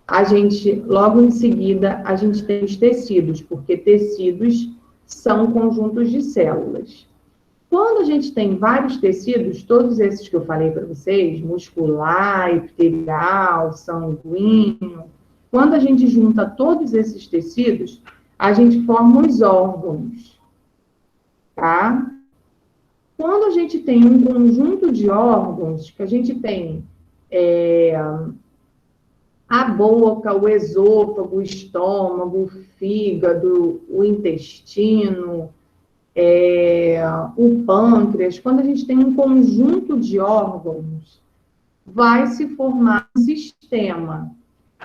a gente, logo em seguida, a gente tem os tecidos, porque tecidos são conjuntos de células. Quando a gente tem vários tecidos, todos esses que eu falei para vocês, muscular, epitelial, sanguíneo, quando a gente junta todos esses tecidos, a gente forma os órgãos, tá? Quando a gente tem um conjunto de órgãos, que a gente tem a boca, o esôfago, o estômago, o fígado, o intestino, o pâncreas, quando a gente tem um conjunto de órgãos, vai se formar um sistema.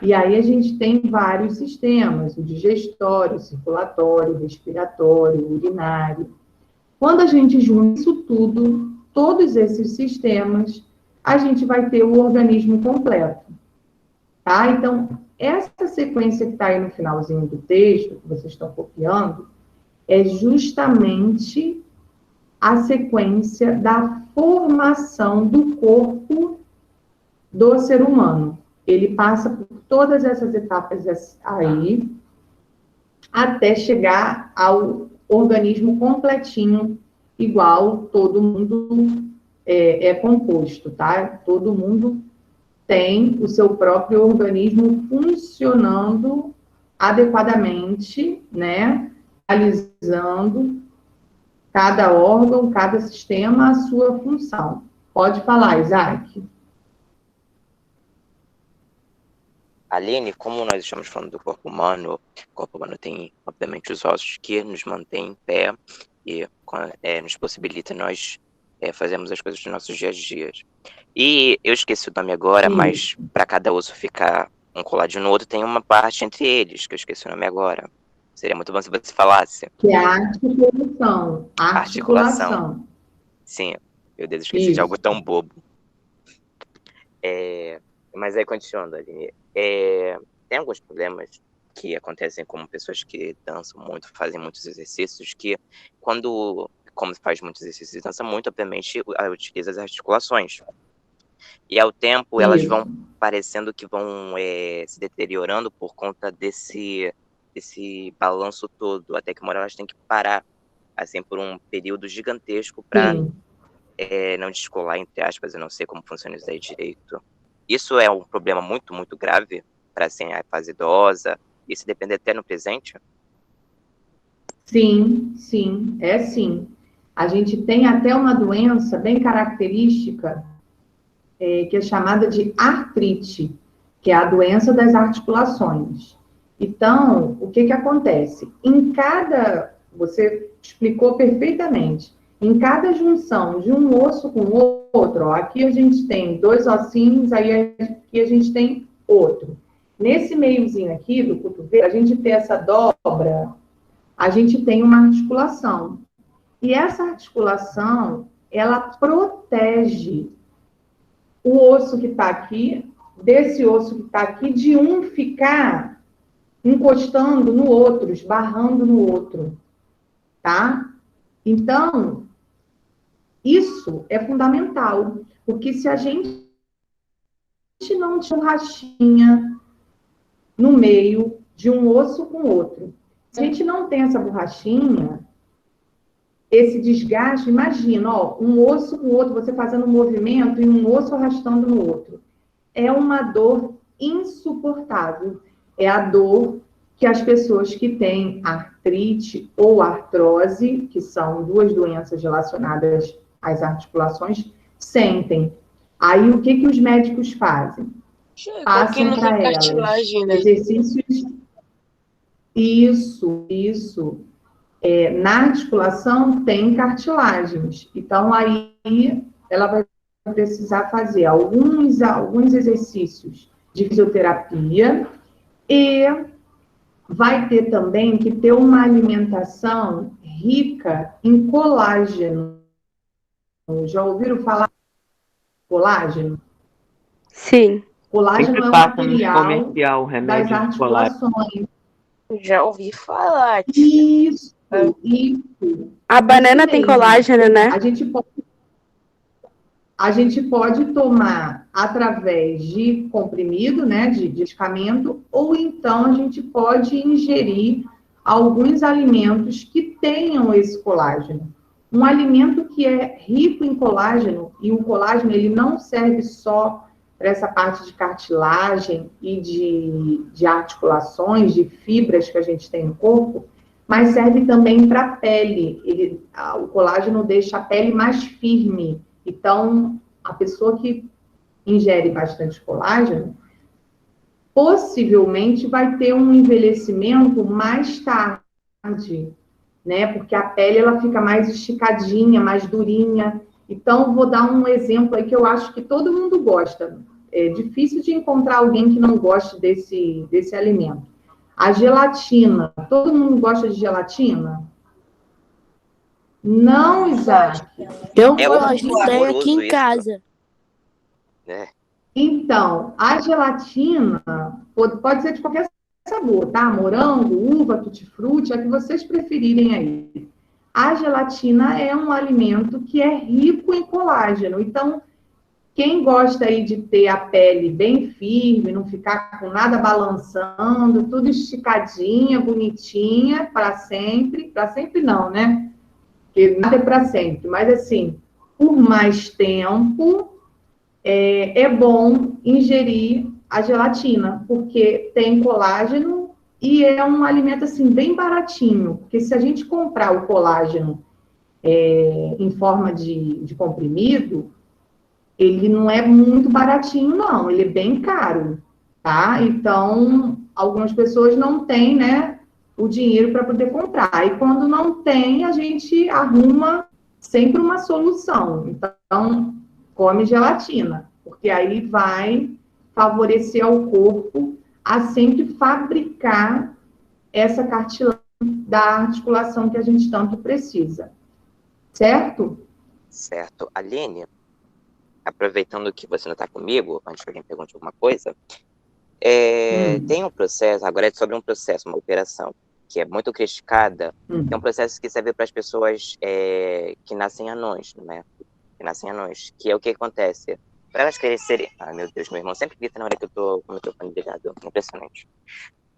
E aí a gente tem vários sistemas, o digestório, o circulatório, o respiratório, o urinário. Quando a gente junta isso tudo, todos esses sistemas, a gente vai ter o organismo completo. Tá? Então, essa sequência que está aí no finalzinho do texto, que vocês estão copiando, é justamente a sequência da formação do corpo do ser humano. Ele passa por todas essas etapas aí, até chegar ao organismo completinho, igual todo mundo é composto, tá? Todo mundo tem o seu próprio organismo funcionando adequadamente, né? Realizando cada órgão, cada sistema, a sua função. Pode falar, Isaac. Aline, como nós estamos falando do corpo humano, o corpo humano tem, obviamente, os ossos que nos mantêm em pé e nos possibilita nós fazermos as coisas dos nossos dias a dias. E eu esqueci o nome agora, mas para cada osso ficar um coladinho no outro, tem uma parte entre eles, que eu esqueci o nome agora. Seria muito bom se você falasse. Que é a articulação. Articulação. Sim, meu Deus, esqueci de algo tão bobo. Mas aí, continuando, Aline, tem alguns problemas que acontecem com pessoas que dançam muito, fazem muitos exercícios, que como faz muitos exercícios e dança muito, obviamente, utiliza as articulações. E ao tempo, elas vão parecendo que vão se deteriorando por conta desse balanço todo, até que uma hora elas têm que parar, assim, por um período gigantesco para não descolar, entre aspas, eu não sei como funciona isso aí direito. Isso é um problema muito, muito grave para assim, a fase idosa, e se depender até no presente? Sim, sim, sim. A gente tem até uma doença bem característica, que é chamada de artrite, que é a doença das articulações. Então, o que acontece? Você explicou perfeitamente, em cada junção de um osso com o outro, ó, aqui a gente tem 2 ossinhos, aí aqui a gente tem outro. Nesse meiozinho aqui do cotovelo, a gente tem essa dobra, a gente tem uma articulação. E essa articulação, ela protege o osso que está aqui, desse osso que está aqui, de um ficar encostando no outro, esbarrando no outro, tá? Então, isso é fundamental, porque se a gente não tiver borrachinha no meio de um osso com outro, se a gente não tem essa borrachinha, esse desgaste, imagina, ó, um osso com o outro, você fazendo um movimento e um osso arrastando no outro. É uma dor insuportável. É a dor que as pessoas que têm artrite ou artrose, que são 2 doenças relacionadas às articulações, sentem. Aí, o que os médicos fazem? Passam para elas exercícios... Isso. Na articulação tem cartilagens. Então, aí ela vai precisar fazer alguns exercícios de fisioterapia e vai ter também que ter uma alimentação rica em colágeno. Já ouviram falar de colágeno? Sim. Colágeno é um material das articulações. Já ouvi falar. Isso. A banana tem colágeno, né? A gente pode tomar através de comprimido, né, de medicamento, ou então a gente pode ingerir alguns alimentos que tenham esse colágeno. Um alimento que é rico em colágeno, e o colágeno ele não serve só para essa parte de cartilagem e de articulações, de fibras que a gente tem no corpo, mas serve também para a pele. O colágeno deixa a pele mais firme. Então, a pessoa que ingere bastante colágeno, possivelmente vai ter um envelhecimento mais tarde, né? Porque a pele ela fica mais esticadinha, mais durinha. Então, vou dar um exemplo aí que eu acho que todo mundo gosta. É difícil de encontrar alguém que não goste desse alimento. A gelatina. Todo mundo gosta de gelatina? Não, Isaac. Eu gosto, tenho aqui em casa. Então, a gelatina pode ser de qualquer sabor, tá? Morango, uva, tutti-frutti, é que vocês preferirem aí. A gelatina é um alimento que é rico em colágeno. Então, Quem gosta aí de ter a pele bem firme, não ficar com nada balançando, tudo esticadinha, bonitinha, para sempre não, né? Porque nada é para sempre, mas assim, por mais tempo, é bom ingerir a gelatina, porque tem colágeno e é um alimento, assim, bem baratinho, porque se a gente comprar o colágeno em forma de comprimido, ele não é muito baratinho, não, ele é bem caro, tá? Então, algumas pessoas não têm, né, o dinheiro para poder comprar, e quando não tem, a gente arruma sempre uma solução. Então, come gelatina, porque aí vai favorecer ao corpo a sempre fabricar essa cartilagem da articulação que a gente tanto precisa. Certo? Certo. Aline, aproveitando que você não está comigo, antes que alguém pergunte alguma coisa, tem um processo, agora é sobre um processo, uma operação, que é muito criticada, que é um processo que serve para as pessoas que nascem anões, né? Que nascem anões, que é o que acontece. Para elas crescerem... Ai, meu Deus, meu irmão sempre grita na hora que eu tô com o microfone ligado, impressionante.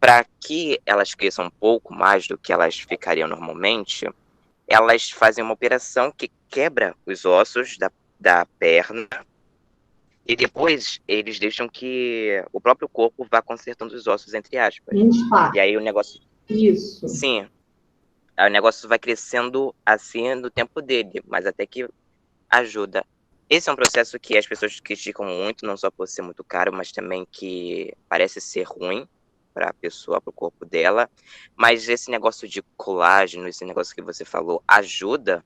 Para que elas cresçam um pouco mais do que elas ficariam normalmente, elas fazem uma operação que quebra os ossos da perna e depois eles deixam que o próprio corpo vá consertando os ossos, entre aspas. E aí o negócio... Isso. Sim. Aí o negócio vai crescendo assim no tempo dele, mas até que ajuda. Esse é um processo que as pessoas criticam muito, não só por ser muito caro, mas também que parece ser ruim para a pessoa, para o corpo dela. Mas esse negócio de colágeno, esse negócio que você falou, ajuda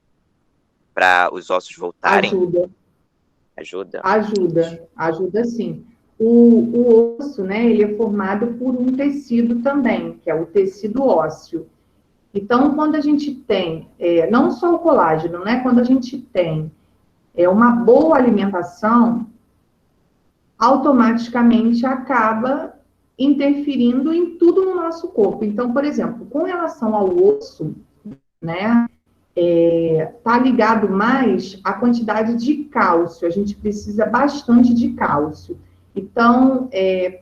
para os ossos voltarem? Ajuda sim. O osso, né, ele é formado por um tecido também, que é o tecido ósseo. Então, quando a gente tem, não só o colágeno, né, quando a gente tem uma boa alimentação, automaticamente acaba interferindo em tudo no nosso corpo. Então, por exemplo, com relação ao osso, né, tá ligado mais à quantidade de cálcio. A gente precisa bastante de cálcio. Então,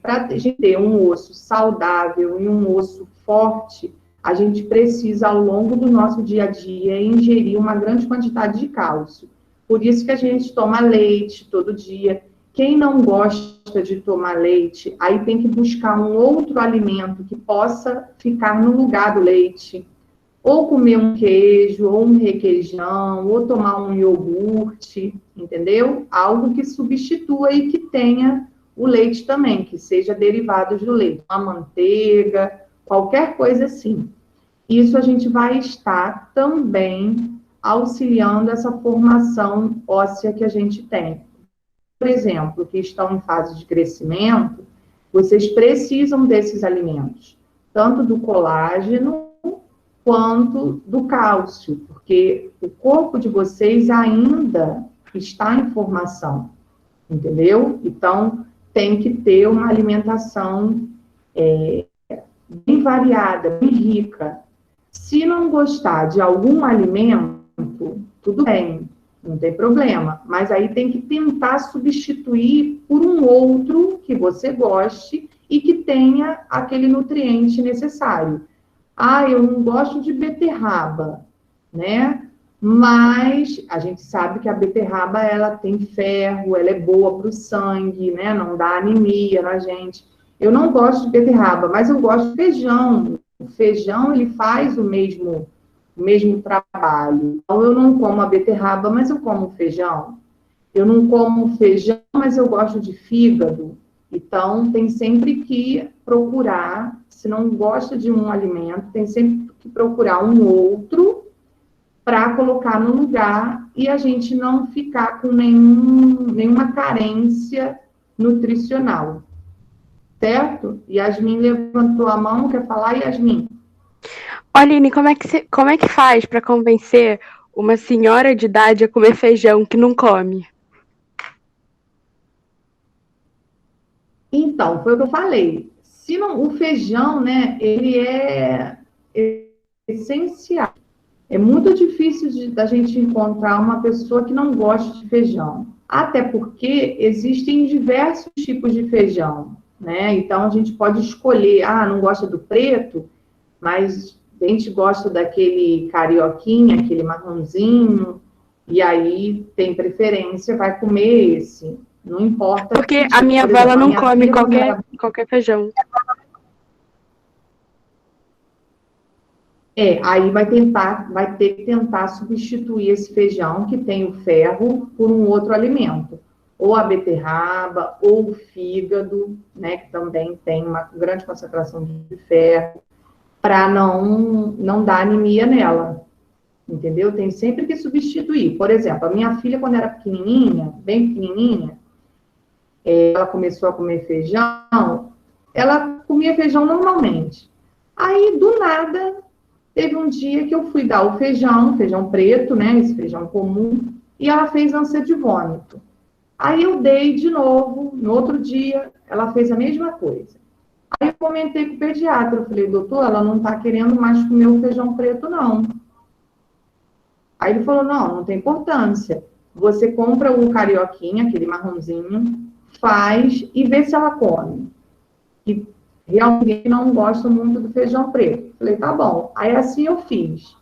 para a gente ter um osso saudável e um osso forte, a gente precisa, ao longo do nosso dia a dia, ingerir uma grande quantidade de cálcio. Por isso que a gente toma leite todo dia. Quem não gosta de tomar leite, aí tem que buscar um outro alimento que possa ficar no lugar do leite. Ou comer um queijo, ou um requeijão, ou tomar um iogurte, entendeu? Algo que substitua e que tenha o leite também, que seja derivados do leite. Uma manteiga, qualquer coisa assim. Isso a gente vai estar também auxiliando essa formação óssea que a gente tem. Por exemplo, que estão em fase de crescimento, vocês precisam desses alimentos, tanto do colágeno quanto do cálcio, porque o corpo de vocês ainda está em formação, entendeu? Então, tem que ter uma alimentação bem variada, bem rica. Se não gostar de algum alimento, tudo bem, não tem problema, mas aí tem que tentar substituir por um outro que você goste e que tenha aquele nutriente necessário. Eu não gosto de beterraba, né? Mas a gente sabe que a beterraba, ela tem ferro, ela é boa para o sangue, né? Não dá anemia na gente. Eu não gosto de beterraba, mas eu gosto de feijão. O feijão, ele faz o mesmo trabalho. Então, eu não como a beterraba, mas eu como feijão. Eu não como feijão, mas eu gosto de fígado. Então, tem sempre que procurar, se não gosta de um alimento, tem sempre que procurar um outro para colocar no lugar e a gente não ficar com nenhuma carência nutricional. Certo? Yasmin levantou a mão, quer falar, Yasmin? Aline, como é que faz para convencer uma senhora de idade a comer feijão que não come? Então, foi o que eu falei. Se não, o feijão, né, ele é essencial. É muito difícil da gente encontrar uma pessoa que não goste de feijão. Até porque existem diversos tipos de feijão, né? Então, a gente pode escolher, não gosta do preto, mas a gente gosta daquele carioquinha, aquele marronzinho, e aí tem preferência, vai comer esse. Não importa. Porque a minha avó, ela não come qualquer feijão. Aí vai ter que tentar substituir esse feijão que tem o ferro por um outro alimento. Ou a beterraba, ou o fígado, né, que também tem uma grande concentração de ferro, para não dar anemia nela. Entendeu? Tem sempre que substituir. Por exemplo, a minha filha, quando era pequenininha, bem pequenininha, ela começou a comer feijão, ela comia feijão normalmente. Aí, do nada, teve um dia que eu fui dar o feijão preto, né, esse feijão comum, e ela fez ânsia de vômito. Aí eu dei de novo, no outro dia, ela fez a mesma coisa. Aí eu comentei com o pediatra, eu falei, doutor, ela não está querendo mais comer o feijão preto, não. Aí ele falou, não tem importância. Você compra o carioquinha, aquele marronzinho, faz e vê se ela come. E realmente não gosta muito do feijão preto. Falei, tá bom. Aí assim eu fiz.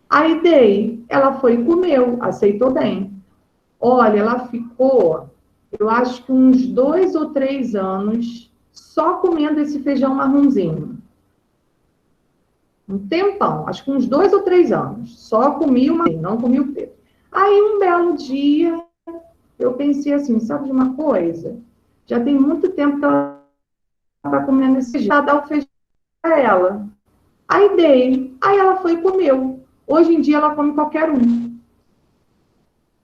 Aí dei, ela foi e comeu, aceitou bem. Olha, ela ficou, eu acho que uns 2 ou 3 anos só comendo esse feijão marronzinho. Um tempão, acho que uns 2 ou 3 anos. Só comia não comia o preto. Aí um belo dia, eu pensei assim, sabe de uma coisa? Já tem muito tempo que ela está comendo esse feijão, já dá o feijão para ela. Aí dei, aí ela foi e comeu. Hoje em dia ela come qualquer um.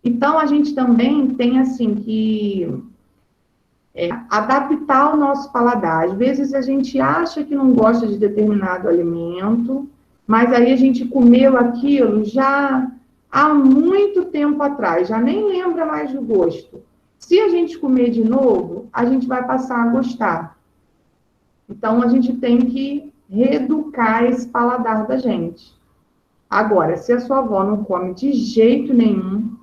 Então, a gente também tem, assim, que adaptar o nosso paladar. Às vezes, a gente acha que não gosta de determinado alimento, mas aí a gente comeu aquilo já há muito tempo atrás, já nem lembra mais do gosto. Se a gente comer de novo, a gente vai passar a gostar. Então, a gente tem que reeducar esse paladar da gente. Agora, se a sua avó não come de jeito nenhum,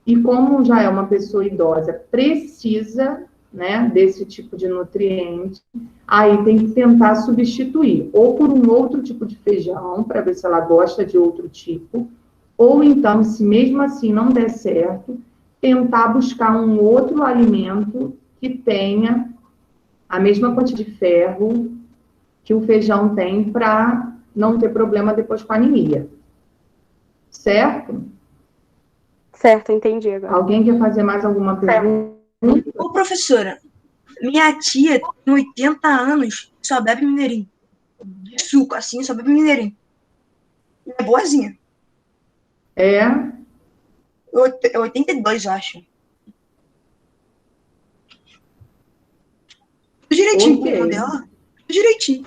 e como já é uma pessoa idosa, precisa, né, desse tipo de nutriente, aí tem que tentar substituir, ou por um outro tipo de feijão, para ver se ela gosta de outro tipo, ou então, se mesmo assim não der certo, tentar buscar um outro alimento que tenha a mesma quantidade de ferro que o feijão tem, para não ter problema depois com a anemia. Certo? Certo, entendi agora. Alguém quer fazer mais alguma pergunta? Ô, professora, minha tia tem 80 anos e só bebe mineirinho. De suco, assim, só bebe mineirinho. E é boazinha. É? 82, eu acho. Tudo direitinho com o irmão dela. Tudo direitinho.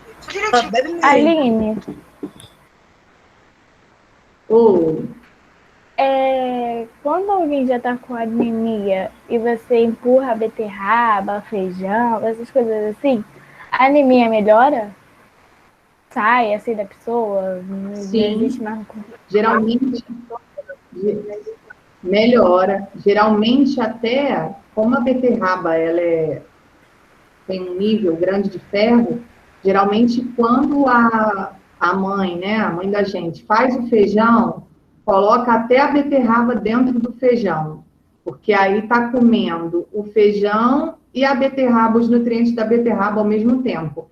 Ela bebe mineirinho. Aline. Quando alguém já tá com anemia e você empurra a beterraba, feijão, essas coisas assim, a anemia melhora? Sai assim da pessoa? Sim, geralmente melhora. Geralmente até, como a beterraba tem um nível grande de ferro, geralmente quando a mãe, né, a mãe da gente faz o feijão, coloca até a beterraba dentro do feijão, porque aí está comendo o feijão e a beterraba, os nutrientes da beterraba ao mesmo tempo.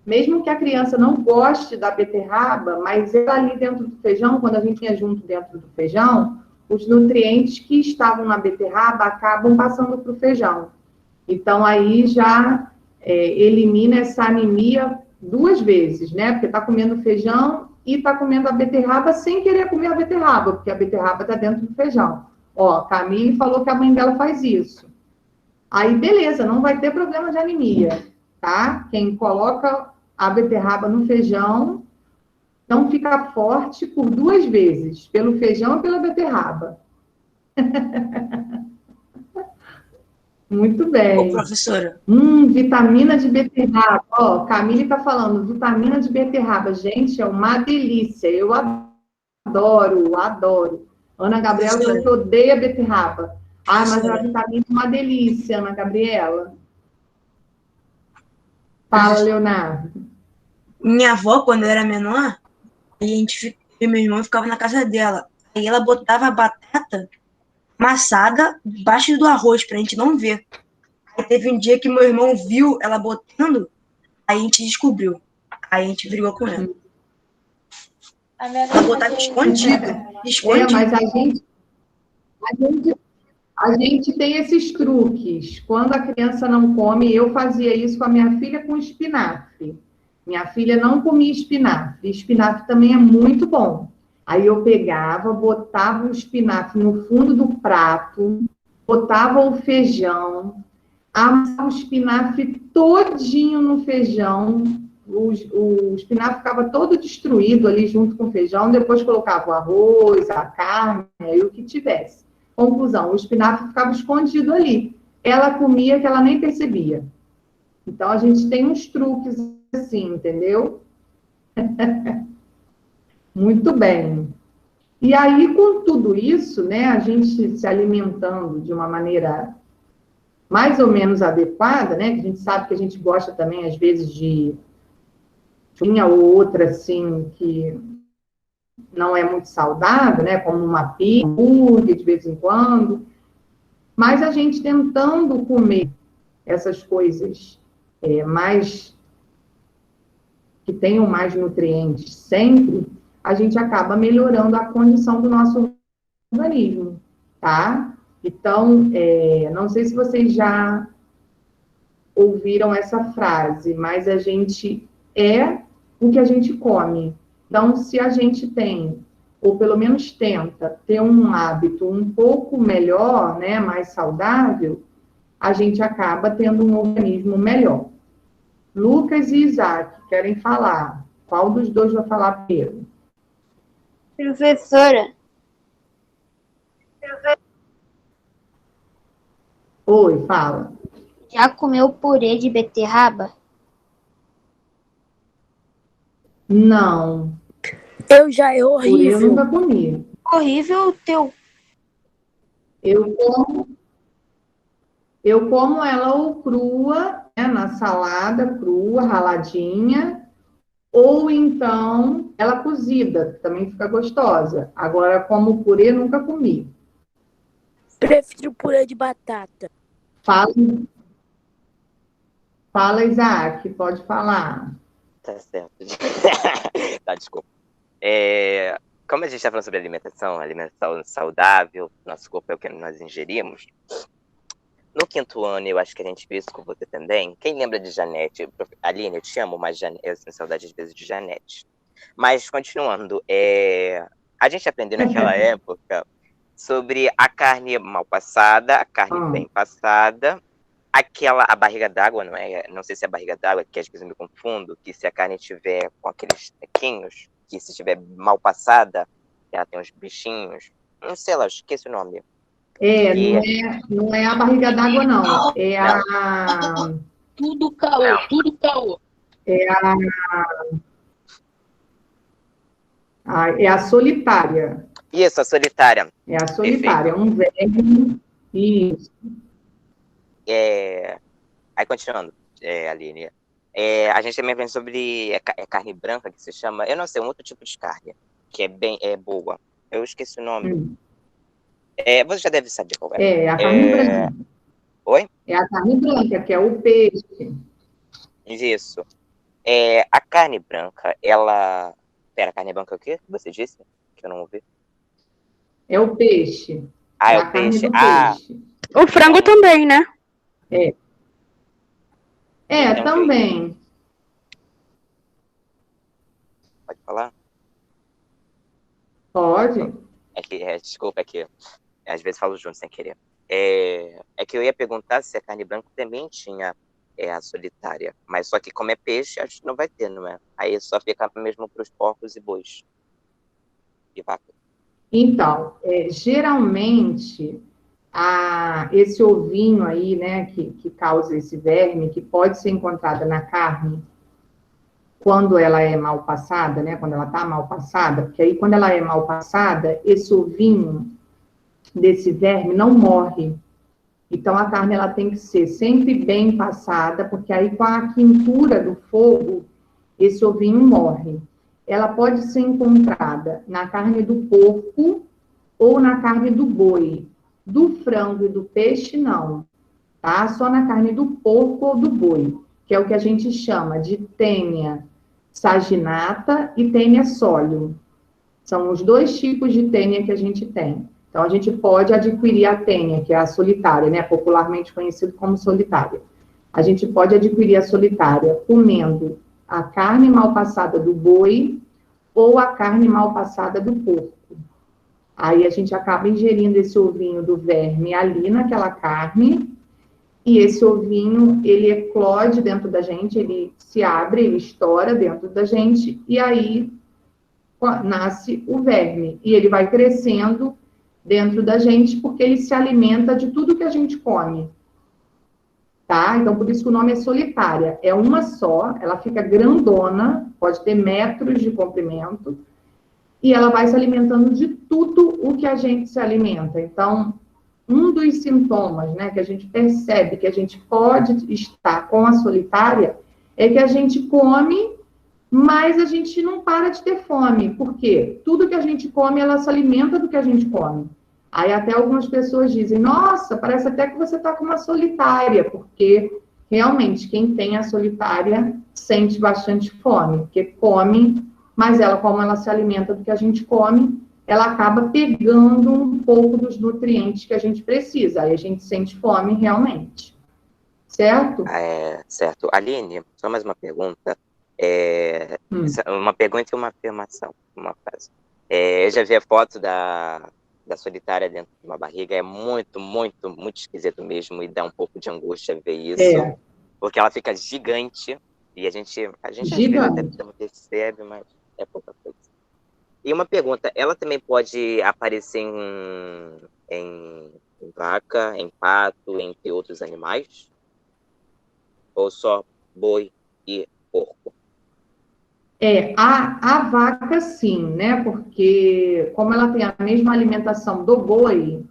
Mesmo que a criança não goste da beterraba, mas ela ali dentro do feijão, quando a gente tinha junto dentro do feijão, os nutrientes que estavam na beterraba acabam passando para o feijão. Então, aí já elimina essa anemia 2 vezes, né? Porque está comendo feijão e está comendo a beterraba sem querer comer a beterraba, porque a beterraba está dentro do feijão. Ó, Camille falou que a mãe dela faz isso. Aí, beleza, não vai ter problema de anemia, tá? Quem coloca a beterraba no feijão não fica forte por 2 vezes, pelo feijão e pela beterraba. Muito bem. Ô, professora. Vitamina de beterraba. Ó, Camille está falando, vitamina de beterraba. Gente, é uma delícia. Eu adoro. Ana Gabriela falou que odeia beterraba. Ah, mas a vitamina é uma delícia, Ana Gabriela. Fala, Leonardo. Minha avó, quando eu era menor, eu e meu irmão ficava na casa dela. Aí ela botava a batata amassada debaixo do arroz pra gente não ver. Aí teve um dia que meu irmão viu ela botando, aí a gente descobriu. Aí a gente brigou com ela. Ela botava escondido. Mas a gente tem esses truques. Quando a criança não come, eu fazia isso com a minha filha com espinafre. Minha filha não comia espinafre. Espinafre também é muito bom. Aí eu pegava, botava o espinafre no fundo do prato, botava o feijão, amassava o espinafre todinho no feijão, o espinafre ficava todo destruído ali junto com o feijão, depois colocava o arroz, a carne, aí o que tivesse. Conclusão, o espinafre ficava escondido ali. Ela comia que ela nem percebia. Então, a gente tem uns truques assim, entendeu? Muito bem. E aí, com tudo isso, né, a gente se alimentando de uma maneira mais ou menos adequada, né, que a gente sabe que a gente gosta também, às vezes, de uma ou outra, assim, que não é muito saudável, né, como uma pizza, um hambúrguer, de vez em quando, mas a gente tentando comer essas coisas mais, que tenham mais nutrientes sempre, a gente acaba melhorando a condição do nosso organismo, tá? Então, não sei se vocês já ouviram essa frase, mas a gente é o que a gente come. Então, se a gente tem, ou pelo menos tenta, ter um hábito um pouco melhor, né, mais saudável, a gente acaba tendo um organismo melhor. Lucas e Isaac querem falar. Qual dos dois vai falar primeiro? Professora. Oi, fala. Já comeu purê de beterraba? Não. Eu já, é horrível. Purê eu nunca comi. Horrível o teu. Eu como ela ou crua, né, na salada, crua, raladinha, ou então ela cozida, que também fica gostosa. Agora, como purê, nunca comi. Prefiro purê de batata. Fala, Isaac, pode falar. Tá certo. Tá, desculpa. Como a gente está falando sobre alimentação saudável, nosso corpo é o que nós ingerimos. No 5º ano, eu acho que a gente viu isso com você também. Quem lembra de Janete? Aline, eu te amo, mas eu tenho saudade às vezes de Janete. Mas, continuando, a gente aprendeu naquela época sobre a carne mal passada, a carne bem passada, a barriga d'água, não é? Não sei se é a barriga d'água, que às vezes eu me confundo, que se a carne tiver com aqueles tequinhos, que se estiver mal passada, ela tem uns bichinhos, não sei lá, eu esqueci o nome. Não é a barriga d'água, não. É a... Tudo caô. É a solitária. Isso, a solitária. É a solitária, perfeito. Um verme. Isso. Aí, continuando, Aline. A gente também vem sobre carne branca, que se chama... Eu não sei, um outro tipo de carne, que é boa. Eu esqueci o nome. Você já deve saber qual é. É a carne branca. Oi? É a carne branca, que é o peixe. Isso. A carne branca, ela... Pera, a carne branca é o quê? Você disse? Que eu não ouvi. É o peixe. É o peixe. Peixe. O frango também, né? Então, também. Pode falar? Pode. Desculpa, às vezes falo junto sem querer. É que eu ia perguntar se a carne branca também tinha a solitária, mas só que como é peixe, acho que não vai ter, não é? Aí só fica mesmo para os porcos e bois. E vaca. Então, geralmente, esse ovinho aí, né, que causa esse verme, que pode ser encontrada na carne, quando ela é mal passada, né, quando ela está mal passada, porque aí quando ela é mal passada, esse ovinho, desse verme não morre. Então, a carne ela tem que ser sempre bem passada, porque aí com a quintura do fogo, esse ovinho morre. Ela pode ser encontrada na carne do porco ou na carne do boi. Do frango e do peixe, não. Tá? Só na carne do porco ou do boi, que é o que a gente chama de tênia saginata e tênia solium. São os dois tipos de tênia que a gente tem. Então, a gente pode adquirir a tênia, que é a solitária, né? Popularmente conhecido como solitária. A gente pode adquirir a solitária comendo a carne mal passada do boi ou a carne mal passada do porco. Aí a gente acaba ingerindo esse ovinho do verme ali naquela carne, e esse ovinho, ele eclode dentro da gente, ele se abre, ele estoura dentro da gente, e aí nasce o verme. E ele vai crescendo dentro da gente, porque ele se alimenta de tudo que a gente come. Tá? Então, por isso que o nome é solitária. É uma só, ela fica grandona, pode ter metros de comprimento, e ela vai se alimentando de tudo o que a gente se alimenta. Então, um dos sintomas, né, que a gente percebe que a gente pode estar com a solitária é que a gente come, mas a gente não para de ter fome. Por quê? Tudo que a gente come, ela se alimenta do que a gente come. Aí até algumas pessoas dizem, nossa, parece até que você está com uma solitária, porque realmente quem tem a solitária sente bastante fome, porque come, mas ela, como ela se alimenta do que a gente come, ela acaba pegando um pouco dos nutrientes que a gente precisa. Aí a gente sente fome realmente. Certo? Certo. Aline, só mais uma pergunta. Uma pergunta e uma afirmação, uma frase. Eu já vi a foto da solitária dentro de uma barriga. É muito, muito, muito esquisito mesmo, e dá um pouco de angústia ver isso. Porque ela fica gigante, e a gente às vezes até não percebe, mas é pouca coisa. E uma pergunta, ela também pode aparecer em vaca, em pato, entre outros animais? Ou só boi e porco? A vaca sim, né? Porque como ela tem a mesma alimentação do boi,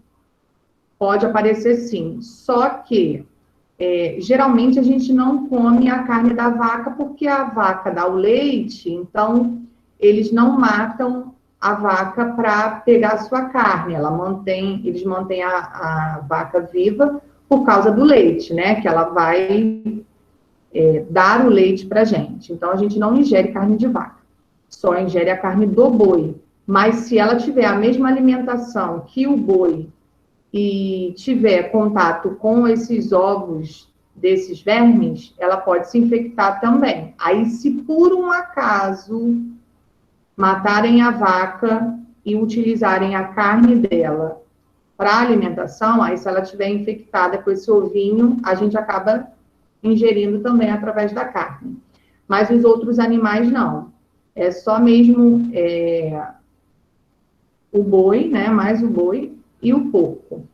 pode aparecer sim. Só que, geralmente, a gente não come a carne da vaca, porque a vaca dá o leite, então eles não matam a vaca para pegar a sua carne. Eles mantêm a vaca viva por causa do leite, né? Que ela vai dar o leite para a gente. Então, a gente não ingere carne de vaca, só ingere a carne do boi. Mas se ela tiver a mesma alimentação que o boi e tiver contato com esses ovos desses vermes, ela pode se infectar também. Aí, se por um acaso matarem a vaca e utilizarem a carne dela para alimentação, aí se ela estiver infectada com esse ovinho, a gente acaba ingerindo também através da carne. Mas os outros animais não. É só mesmo o boi, né? Mais o boi e o porco.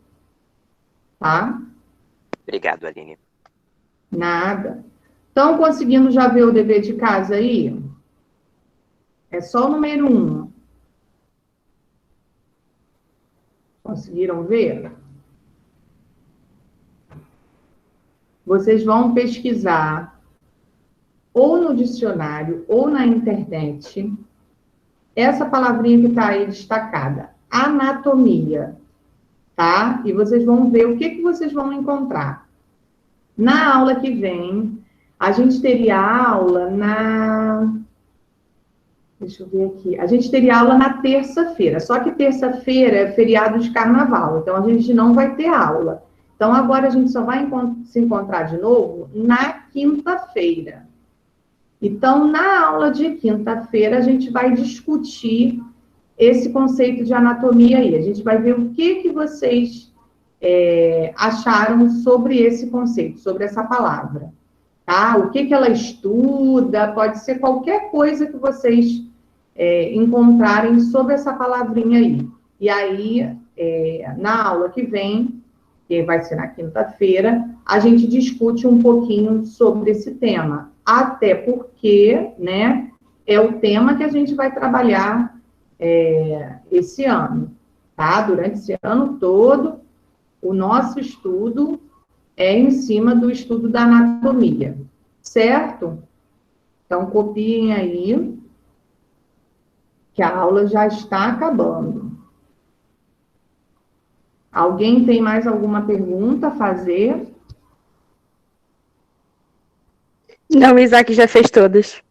Tá? Obrigado, Aline. Nada. Estão conseguindo já ver o dever de casa aí? É só o número 1. Conseguiram ver? Vocês vão pesquisar ou no dicionário ou na internet essa palavrinha que está aí destacada, anatomia, tá? E vocês vão ver o que vocês vão encontrar. Na aula que vem, a gente teria aula Deixa eu ver aqui. A gente teria aula na terça-feira, só que terça-feira é feriado de carnaval, então a gente não vai ter aula. Então, agora a gente só vai se encontrar de novo na quinta-feira. Então, na aula de quinta-feira, a gente vai discutir esse conceito de anatomia aí. A gente vai ver o que vocês acharam sobre esse conceito, sobre essa palavra. Tá? O que ela estuda, pode ser qualquer coisa que vocês encontrarem sobre essa palavrinha aí. E aí, na aula que vem, que vai ser na quinta-feira, a gente discute um pouquinho sobre esse tema. Até porque, né, é o tema que a gente vai trabalhar esse ano. tá? Durante esse ano todo, o nosso estudo é em cima do estudo da anatomia, certo? Então, copiem aí, que a aula já está acabando. Alguém tem mais alguma pergunta a fazer? Não, o Isaac já fez todas.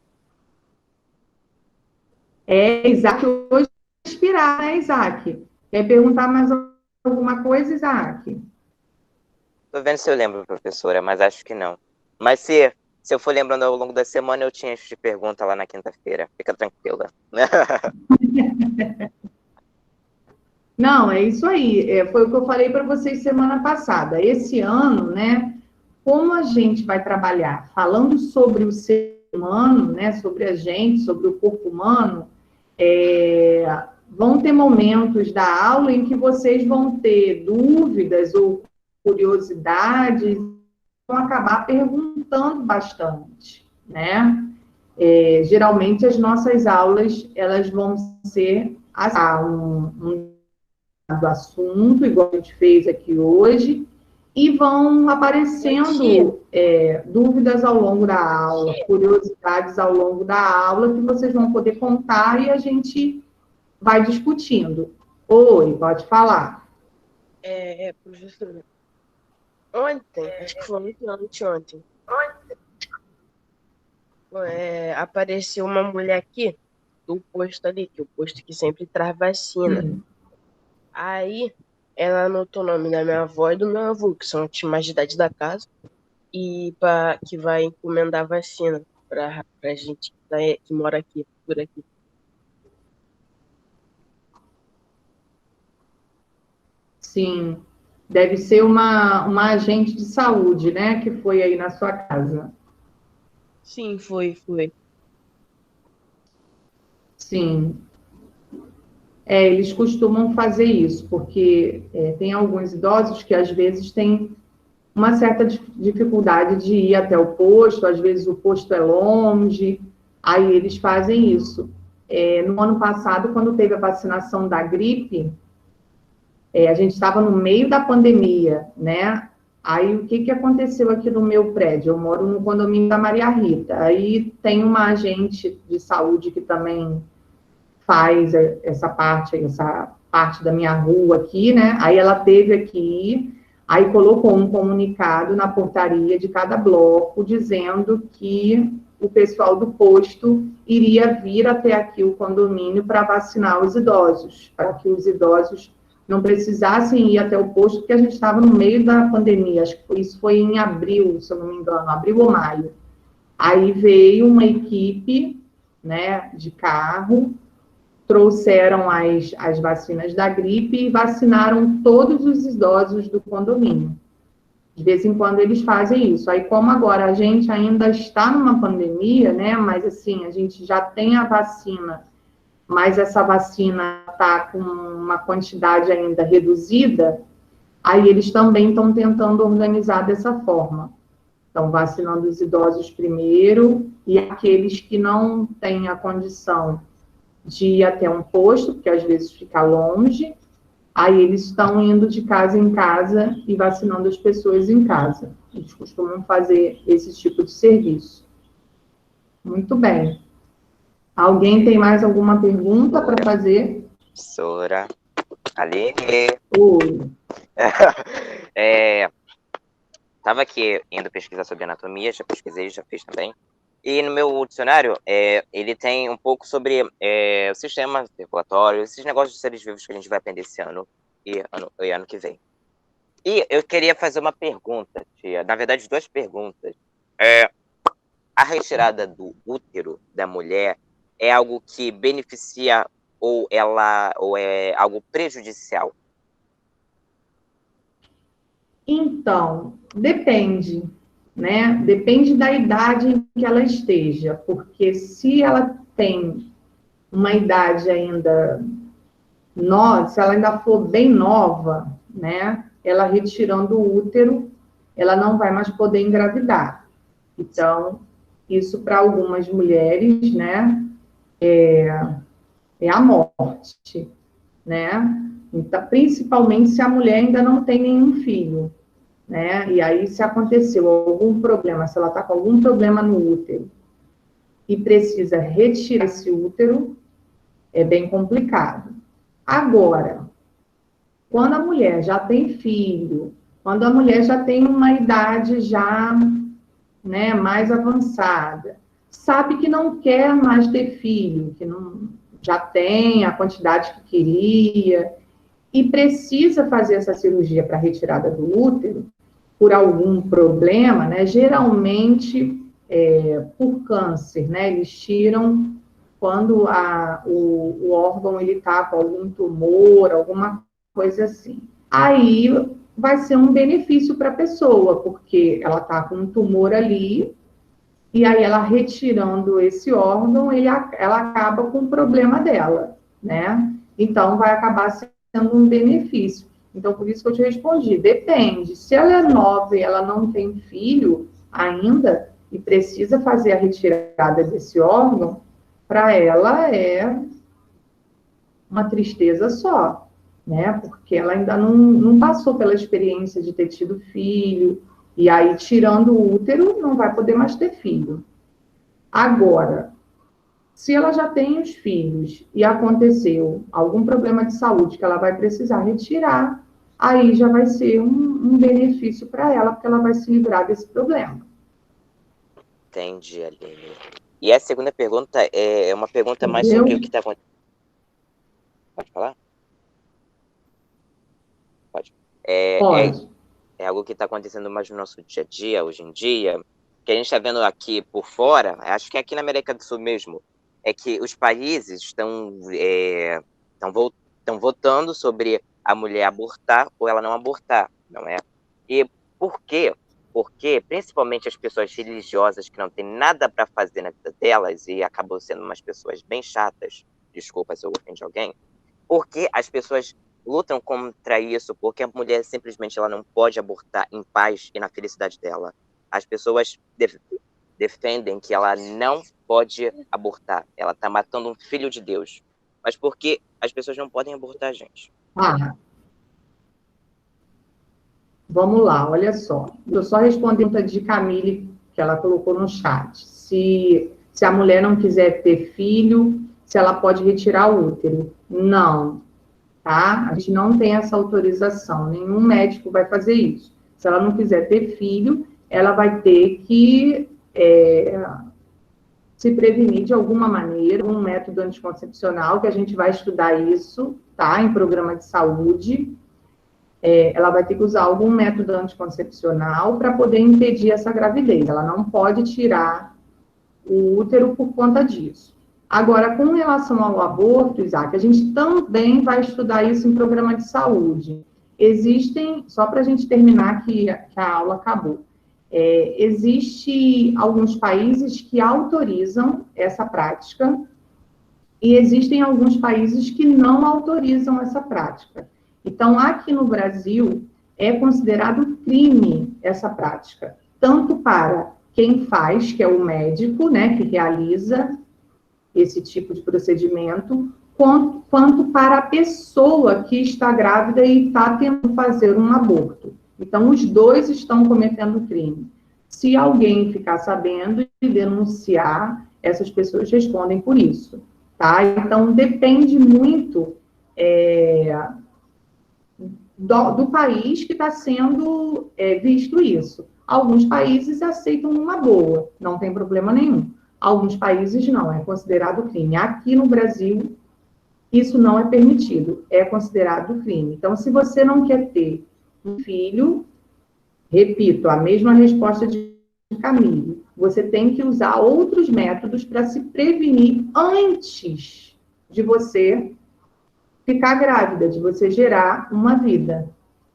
Isaac, hoje inspirar, né, Isaac? Quer perguntar mais alguma coisa, Isaac? Tô vendo se eu lembro, professora, mas acho que não. Mas se eu for lembrando ao longo da semana, eu te encho de pergunta lá na quinta-feira. Fica tranquila. Não, é isso aí. Foi o que eu falei para vocês semana passada. Esse ano, né, como a gente vai trabalhar falando sobre o ser humano, né, sobre a gente, sobre o corpo humano, vão ter momentos da aula em que vocês vão ter dúvidas ou curiosidades, vão acabar perguntando bastante, né? Geralmente as nossas aulas, elas vão ser um do assunto, igual a gente fez aqui hoje, e vão aparecendo dúvidas ao longo da aula, curiosidades ao longo da aula, que vocês vão poder contar e a gente vai discutindo. Oi, pode falar. Professora, ontem, acho que foi anteontem, apareceu uma mulher aqui, do posto ali, que é o posto que sempre traz vacina. Aí, ela anotou o nome da minha avó e do meu avô, que são os mais de idade da casa, e que vai encomendar vacina pra gente que mora aqui, por aqui. Sim, deve ser uma agente de saúde, né, que foi aí na sua casa. Sim, foi. Sim. Eles costumam fazer isso, porque tem alguns idosos que às vezes têm uma certa dificuldade de ir até o posto, às vezes o posto é longe, aí eles fazem isso. No ano passado, quando teve a vacinação da gripe, a gente estava no meio da pandemia, né? Aí, o que aconteceu aqui no meu prédio? Eu moro no condomínio da Maria Rita. Aí tem uma agente de saúde que também faz essa parte da minha rua aqui, né? Aí ela teve aqui, aí colocou um comunicado na portaria de cada bloco, dizendo que o pessoal do posto iria vir até aqui o condomínio para vacinar os idosos, para que os idosos não precisassem ir até o posto, porque a gente estava no meio da pandemia, acho que isso foi em abril, se eu não me engano, abril ou maio. Aí veio uma equipe, né, de carro, trouxeram as vacinas da gripe e vacinaram todos os idosos do condomínio. De vez em quando eles fazem isso. Aí, como agora a gente ainda está numa pandemia, né, mas assim, a gente já tem a vacina, mas essa vacina está com uma quantidade ainda reduzida, aí eles também estão tentando organizar dessa forma. Estão vacinando os idosos primeiro e aqueles que não têm a condição de ir até um posto, porque às vezes fica longe, aí eles estão indo de casa em casa e vacinando as pessoas em casa. Eles costumam fazer esse tipo de serviço. Muito bem. Alguém tem mais alguma pergunta para fazer? Professora Aline. Oi. Estava aqui indo pesquisar sobre anatomia, já pesquisei, já fiz também. E no meu dicionário, ele tem um pouco sobre o sistema circulatório, esses negócios de seres vivos que a gente vai aprender esse ano e ano que vem. E eu queria fazer uma pergunta, tia. Na verdade, duas perguntas. A retirada do útero da mulher é algo que beneficia ou é algo prejudicial? Então, depende, né? Depende da idade em que ela esteja, porque se ela tem uma idade ainda nova, se ela ainda for bem nova, né? Ela retirando o útero, ela não vai mais poder engravidar. Então, isso para algumas mulheres, né? É a morte, né? Então, principalmente se a mulher ainda não tem nenhum filho, né? E aí, se aconteceu algum problema, se ela está com algum problema no útero e precisa retirar esse útero, é bem complicado. Agora, quando a mulher já tem filho, quando a mulher já tem uma idade já, né, mais avançada, sabe que não quer mais ter filho, que não, já tem a quantidade que queria, e precisa fazer essa cirurgia para retirada do útero, por algum problema, né, geralmente por câncer, né, eles tiram quando o órgão está com algum tumor, alguma coisa assim. Aí vai ser um benefício para a pessoa, porque ela está com um tumor ali, e aí ela retirando esse órgão, ela acaba com o problema dela, né? Então vai acabar sendo um benefício. Então, por isso que eu te respondi, depende. Se ela é nova e ela não tem filho ainda, e precisa fazer a retirada desse órgão, para ela é uma tristeza só, né? Porque ela ainda não passou pela experiência de ter tido filho, e aí, tirando o útero, não vai poder mais ter filho. Agora, se ela já tem os filhos e aconteceu algum problema de saúde que ela vai precisar retirar, aí já vai ser um benefício para ela, porque ela vai se livrar desse problema. Entendi, Aline. E a segunda pergunta é uma pergunta mais sobre o que está acontecendo. Pode falar? Pode. Pode. É algo que está acontecendo mais no nosso dia a dia, hoje em dia, que a gente está vendo aqui por fora, acho que aqui na América do Sul mesmo, é que os países estão votando sobre a mulher abortar ou ela não abortar, não é? E por quê? Porque, principalmente as pessoas religiosas que não têm nada para fazer na vida delas e acabam sendo umas pessoas bem chatas, desculpa se eu ofendi alguém, porque as pessoas lutam contra isso, porque a mulher simplesmente ela não pode abortar em paz e na felicidade dela. As pessoas defendem que ela não pode abortar, ela está matando um filho de Deus. Mas por que as pessoas não podem abortar, gente? Vamos lá, olha só. Eu só respondi a pergunta de Camille, que ela colocou no chat. Se a mulher não quiser ter filho, se ela pode retirar o útero. Não, tá? A gente não tem essa autorização, nenhum médico vai fazer isso. Se ela não quiser ter filho, ela vai ter que se prevenir de alguma maneira, um método anticoncepcional, que a gente vai estudar isso, tá? Em programa de saúde. Ela vai ter que usar algum método anticoncepcional para poder impedir essa gravidez. Ela não pode tirar o útero por conta disso. Agora, com relação ao aborto, Isaac, a gente também vai estudar isso em programa de saúde. Existem, só para a gente terminar que a aula acabou, existe alguns países que autorizam essa prática e existem alguns países que não autorizam essa prática. Então, aqui no Brasil, é considerado crime essa prática, tanto para quem faz, que é o médico, né, que realiza esse tipo de procedimento, quanto para a pessoa que está grávida e está tentando fazer um aborto. Então, os dois estão cometendo crime. Se alguém ficar sabendo e denunciar, essas pessoas respondem por isso, tá? Então, depende muito do país que está sendo visto isso. Alguns países aceitam numa boa, não tem problema nenhum. Alguns países não, é considerado crime. Aqui no Brasil, isso não é permitido, é considerado crime. Então, se você não quer ter um filho, repito, a mesma resposta de Camille, você tem que usar outros métodos para se prevenir antes de você ficar grávida, de você gerar uma vida,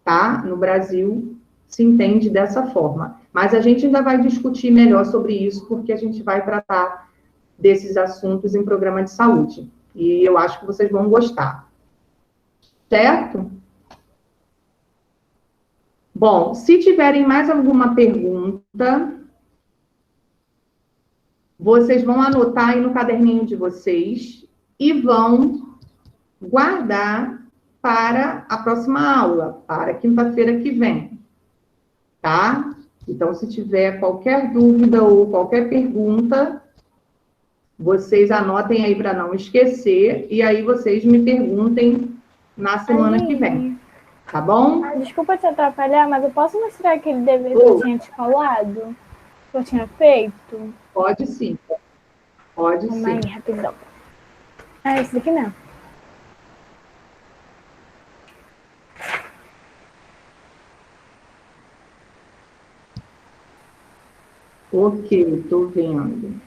tá? No Brasil, se entende dessa forma. Mas a gente ainda vai discutir melhor sobre isso, porque a gente vai tratar desses assuntos em programa de saúde. E eu acho que vocês vão gostar. Certo? Bom, se tiverem mais alguma pergunta, vocês vão anotar aí no caderninho de vocês e vão guardar para a próxima aula, para quinta-feira que vem, tá? Então, se tiver qualquer dúvida ou qualquer pergunta, vocês anotem aí para não esquecer, e aí vocês me perguntem na semana que vem, tá bom? Desculpa te atrapalhar, mas eu posso mostrar aquele dever que eu tinha te falado? Que eu tinha feito? Pode sim. Pode Vamos sim. aí, rapidão. Ah, esse daqui não. Ok, estou vendo.